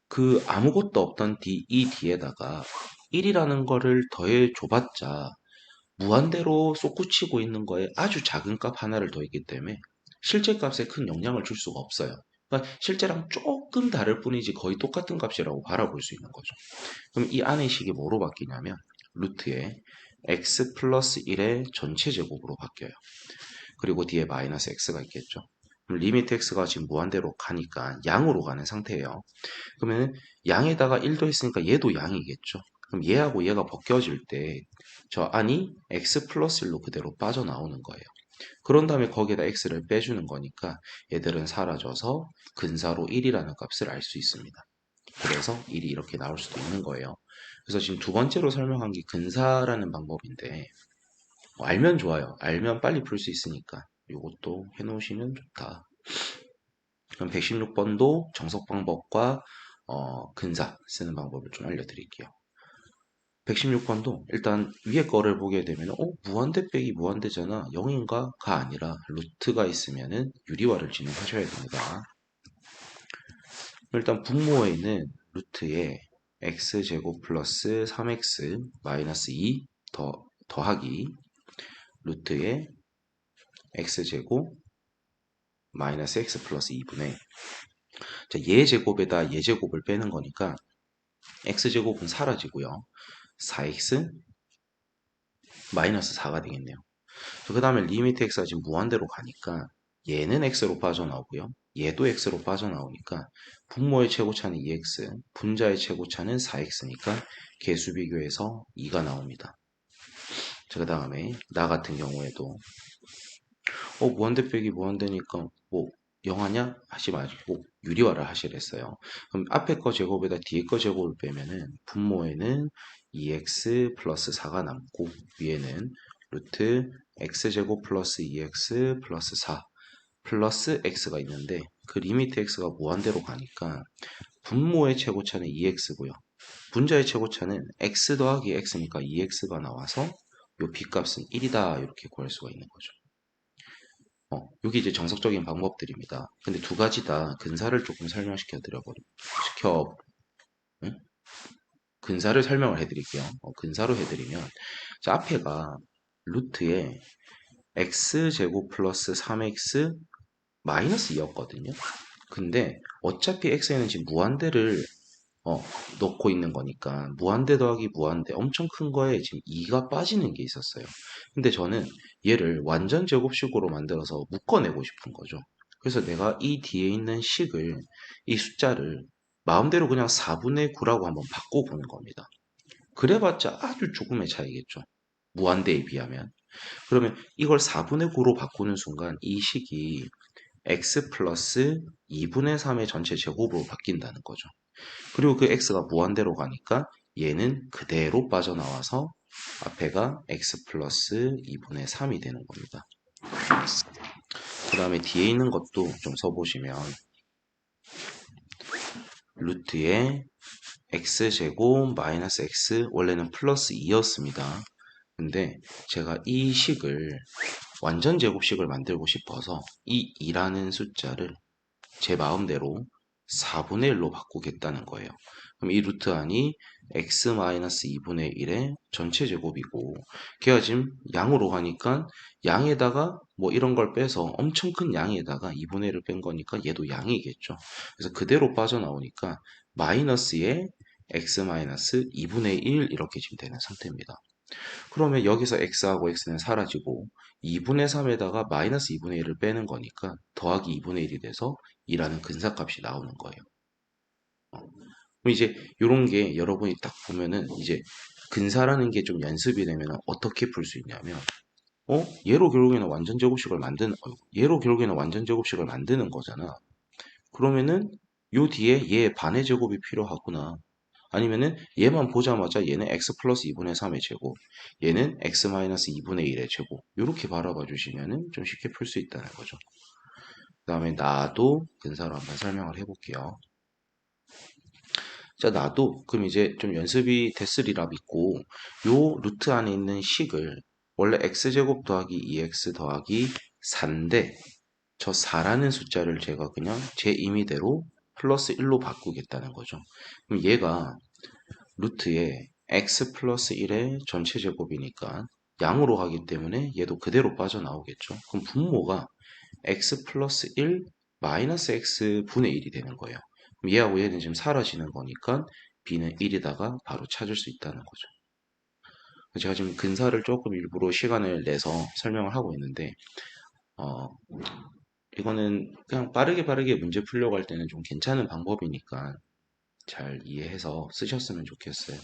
그 아무것도 없던 이 뒤에다가 1이라는 거를 더해 줘봤자 무한대로 솟구치고 있는 거에 아주 작은 값 하나를 더했기 때문에 실제 값에 큰 영향을 줄 수가 없어요. 그러니까 실제랑 조금 다를 뿐이지 거의 똑같은 값이라고 바라볼 수 있는 거죠. 그럼 이 안의 식이 뭐로 바뀌냐면 루트에 x 플러스 1의 전체 제곱으로 바뀌어요. 그리고 뒤에 마이너스 x가 있겠죠. 그럼 리미트 x가 지금 무한대로 가니까 양으로 가는 상태예요. 그러면 양에다가 1도 했으니까 얘도 양이겠죠. 그럼 얘하고 얘가 벗겨질 때 저 안이 x 플러스 1로 그대로 빠져나오는 거예요. 그런 다음에 거기에다 x를 빼주는 거니까 얘들은 사라져서 근사로 1이라는 값을 알 수 있습니다. 그래서 1이 이렇게 나올 수도 있는 거예요. 그래서 지금 두 번째로 설명한 게 근사라는 방법인데 알면 좋아요. 알면 빨리 풀 수 있으니까 이것도 해놓으시면 좋다. 그럼 116번도 정석 방법과 근사 쓰는 방법을 좀 알려드릴게요. 116번도 일단 위에 거를 보게 되면 무한대 빼기 무한대잖아. 0인가?가 아니라 루트가 있으면은 유리화를 진행하셔야 됩니다. 일단 분모에는 루트에 x제곱 플러스 3x 마이너스 2 더하기 루트에 x제곱 마이너스 x 플러스 2분의 자, 얘 제곱에다 얘 제곱을 빼는 거니까 x제곱은 사라지고요. 4x 마이너스 4가 되겠네요. 그 다음에 리미트 x가 지금 무한대로 가니까 얘는 x로 빠져나오고요. 얘도 x로 빠져나오니까 분모의 최고차는 2x, 분자의 최고차는 4x니까 개수 비교해서 2가 나옵니다. 자, 그 다음에 나 같은 경우에도 무한대 빼기 무한대니까 뭐 0하냐? 하지 마시고 유리화를 하시랬어요. 그럼 앞에 거 제곱에다 뒤에 거 제곱을 빼면은 분모에는 2x 플러스 4가 남고 위에는 루트 x제곱 플러스 2x 플러스 4 플러스 x가 있는데 그 리미트 x가 무한대로 가니까 분모의 최고차는 2x고요. 분자의 최고차는 x 더하기 x니까 2x가 나와서 요 b값은 1이다 이렇게 구할 수가 있는 거죠. 여기 이제 정석적인 방법들입니다. 근데 두 가지 다 근사를 조금 응? 근사를 설명을 해드릴게요. 근사로 해드리면 자, 앞에가 루트에 x제곱 플러스 3x 마이너스 2였거든요. 근데 어차피 x에는 지금 무한대를 넣고 있는 거니까 무한대 더하기 무한대 엄청 큰 거에 지금 2가 빠지는 게 있었어요. 근데 저는 얘를 완전 제곱식으로 만들어서 묶어내고 싶은 거죠. 그래서 내가 이 뒤에 있는 식을 이 숫자를 마음대로 그냥 4분의 9라고 한번 바꿔보는 겁니다. 그래봤자 아주 조금의 차이겠죠. 무한대에 비하면. 그러면 이걸 4분의 9로 바꾸는 순간 이 식이 x 플러스 2분의 3의 전체 제곱으로 바뀐다는 거죠. 그리고 그 x가 무한대로 가니까 얘는 그대로 빠져나와서 앞에가 x 플러스 2분의 3이 되는 겁니다. 그 다음에 뒤에 있는 것도 좀 써보시면 루트에 x제곱 마이너스 x 원래는 플러스 2였습니다. 근데 제가 이 식을 완전 제곱식을 만들고 싶어서 이 2라는 숫자를 제 마음대로 4분의 1로 바꾸겠다는 거예요. 그럼 이 루트 안이 x-2분의 1의 전체 제곱이고 걔가 지금 양으로 가니까 양에다가 뭐 이런 걸 빼서 엄청 큰 양에다가 2분의 1을 뺀 거니까 얘도 양이겠죠. 그래서 그대로 빠져나오니까 마이너스에 x-2분의 1 이렇게 지금 되는 상태입니다. 그러면 여기서 x하고 x는 사라지고 2분의 3에다가 마이너스 2분의 1을 빼는 거니까 더하기 2분의 1이 돼서 2라는 근사값이 나오는 거예요. 그럼 이제 이런 게 여러분이 딱 보면은 이제 근사라는 게 좀 연습이 되면 어떻게 풀 수 있냐면 얘로 결국에는 완전 제곱식을 만드는 거잖아. 그러면은 요 뒤에 얘 반의 제곱이 필요하구나. 아니면은 얘만 보자마자 얘는 x 플러스 2분의 3의 제곱, 얘는 x 마이너스 2분의 1의 제곱 이렇게 바라봐 주시면은 좀 쉽게 풀 수 있다는 거죠. 그 다음에 나도 근사로 한번 설명을 해볼게요. 자, 나도 그럼 이제 좀 연습이 됐으리라 믿고 요 루트 안에 있는 식을 원래 x제곱 더하기 2x 더하기 4인데 저 4라는 숫자를 제가 그냥 제 임의대로 플러스 1로 바꾸겠다는 거죠. 그럼 얘가 루트에 x 플러스 1의 전체 제곱이니까 양으로 가기 때문에 얘도 그대로 빠져나오겠죠. 그럼 분모가 x 플러스 1 마이너스 x 분의 1이 되는 거예요. 그럼 얘하고 얘는 지금 사라지는 거니까 b는 1이다가 바로 찾을 수 있다는 거죠. 제가 지금 근사를 조금 일부러 시간을 내서 설명을 하고 있는데 어, 이거는 그냥 빠르게 문제 풀려고 할 때는 좀 괜찮은 방법이니까 잘 이해해서 쓰셨으면 좋겠어요.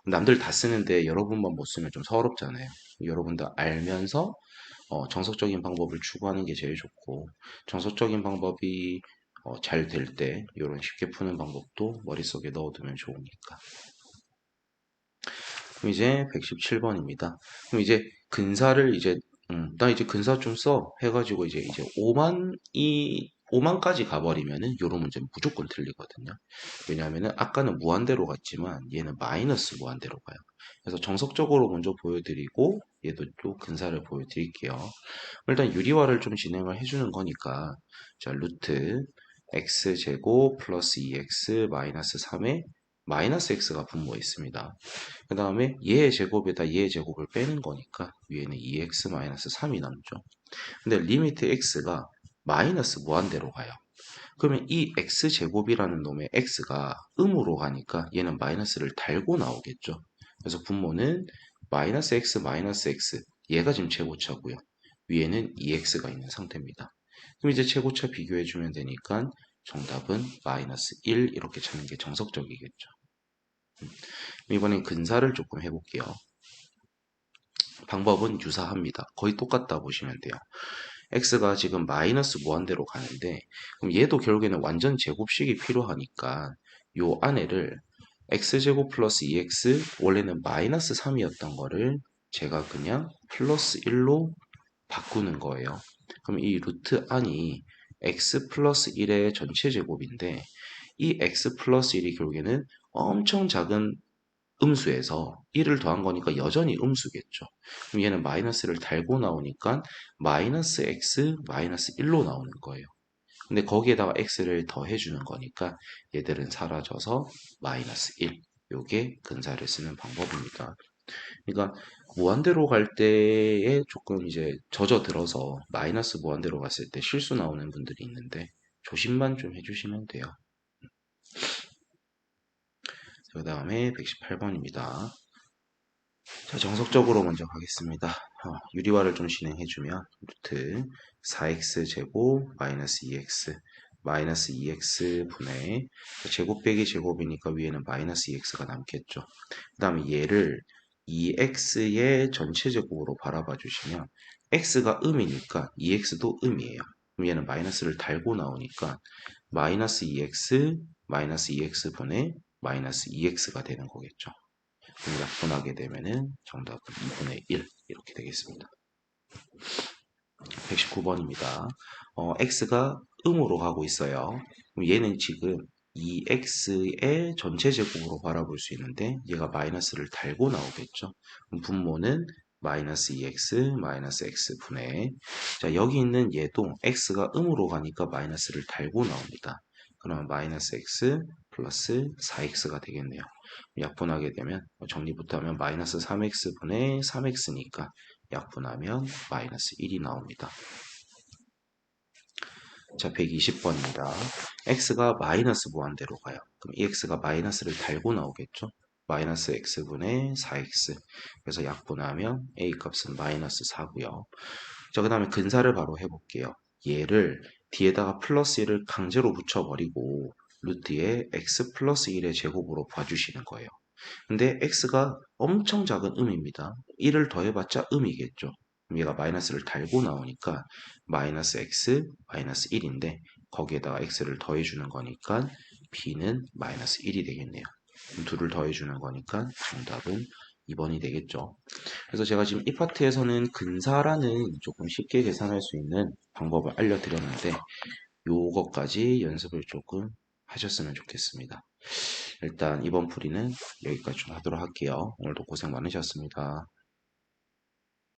남들 다 쓰는데 여러분만 못 쓰면 좀 서럽잖아요. 여러분도 알면서 정석적인 방법을 추구하는 게 제일 좋고 정석적인 방법이 잘 될 때 이런 쉽게 푸는 방법도 머릿속에 넣어두면 좋으니까. 그럼 이제 117번입니다. 그럼 이제 근사를 이제 나 이제 근사 좀 써 해가지고 이제 5만까지 가버리면은 요런 문제는 무조건 틀리거든요. 왜냐하면은 아까는 무한대로 갔지만 얘는 마이너스 무한대로 가요. 그래서 정석적으로 먼저 보여드리고 얘도 또 근사를 보여드릴게요. 일단 유리화를 좀 진행을 해주는 거니까 자 루트 x제곱 플러스 2x 마이너스 3에 마이너스 x가 분모에 있습니다. 그 다음에 얘의 제곱에다 얘의 제곱을 빼는 거니까 위에는 2x 마이너스 3이 남죠. 근데 리미트 x가 마이너스 무한대로 가요. 그러면 이 x제곱이라는 놈의 x가 음으로 가니까 얘는 마이너스를 달고 나오겠죠. 그래서 분모는 마이너스 x 얘가 지금 최고차고요. 위에는 2x가 있는 상태입니다. 그럼 이제 최고차 비교해주면 되니까 정답은 마이너스 1 이렇게 찾는 게 정석적이겠죠. 이번엔 근사를 조금 해볼게요. 방법은 유사합니다. 거의 똑같다 보시면 돼요. x가 지금 마이너스 무한대로 가는데 그럼 얘도 결국에는 완전 제곱식이 필요하니까 요 안에를 x제곱 플러스 2x 원래는 마이너스 3이었던 거를 제가 그냥 플러스 1로 바꾸는 거예요. 그럼 이 루트 안이 x 플러스 1의 전체 제곱인데 이 x 플러스 1이 결국에는 엄청 작은 음수에서 1을 더한 거니까 여전히 음수겠죠. 그럼 얘는 마이너스를 달고 나오니까 마이너스 x 마이너스 1로 나오는 거예요. 근데 거기에다가 x를 더해주는 거니까 얘들은 사라져서 마이너스 1. 요게 근사를 쓰는 방법입니다. 그러니까 무한대로 갈 때에 조금 이제 젖어들어서 마이너스 무한대로 갔을 때 실수 나오는 분들이 있는데 조심만 좀 해주시면 돼요. 그 다음에 118번입니다. 자, 정석적으로 먼저 가겠습니다. 유리화를 좀 진행해주면 루트 4x 제곱 마이너스 2x 마이너스 2x 분의 제곱 빼기 제곱이니까 위에는 마이너스 2x가 남겠죠. 그 다음에 얘를 2x의 전체 제곱으로 바라봐 주시면 x가 음이니까 2x도 음이에요. 그럼 얘는 마이너스를 달고 나오니까 마이너스 2x 마이너스 2x 분의 마이너스 2x가 되는 거겠죠. 그럼 약분하게 되면은 정답은 2분의 1 이렇게 되겠습니다. 119번입니다. x가 음으로 가고 있어요. 그럼 얘는 지금 2x의 전체 제곱으로 바라볼 수 있는데 얘가 마이너스를 달고 나오겠죠. 그럼 분모는 마이너스 2x 마이너스 x 분의 자 여기 있는 얘도 x가 음으로 가니까 마이너스를 달고 나옵니다. 그러면 마이너스 x 플러스 4x가 되겠네요. 약분하게 되면 정리부터 하면 마이너스 3x분의 3x니까 약분하면 마이너스 1이 나옵니다. 자, 120번입니다. x가 마이너스 무한대로 가요. 그럼 이 x가 마이너스를 달고 나오겠죠? 마이너스 x분의 4x. 그래서 약분하면 a 값은 마이너스 4고요. 자, 그 다음에 근사를 바로 해볼게요. 얘를 뒤에다가 플러스 1을 강제로 붙여버리고 루트에 x 플러스 1의 제곱으로 봐주시는 거예요. 근데 x가 엄청 작은 음입니다. 1을 더해봤자 음이겠죠. 그럼 얘가 마이너스를 달고 나오니까 마이너스 x 마이너스 1인데 거기에다가 x를 더해주는 거니까 b는 마이너스 1이 되겠네요. 둘을 더해주는 거니까 정답은 2번이 되겠죠. 그래서 제가 지금 이 파트에서는 근사라는 조금 쉽게 계산할 수 있는 방법을 알려드렸는데 요것까지 연습을 조금 하셨으면 좋겠습니다. 일단 이번 풀이는 여기까지 좀 하도록 할게요. 오늘도 고생 많으셨습니다.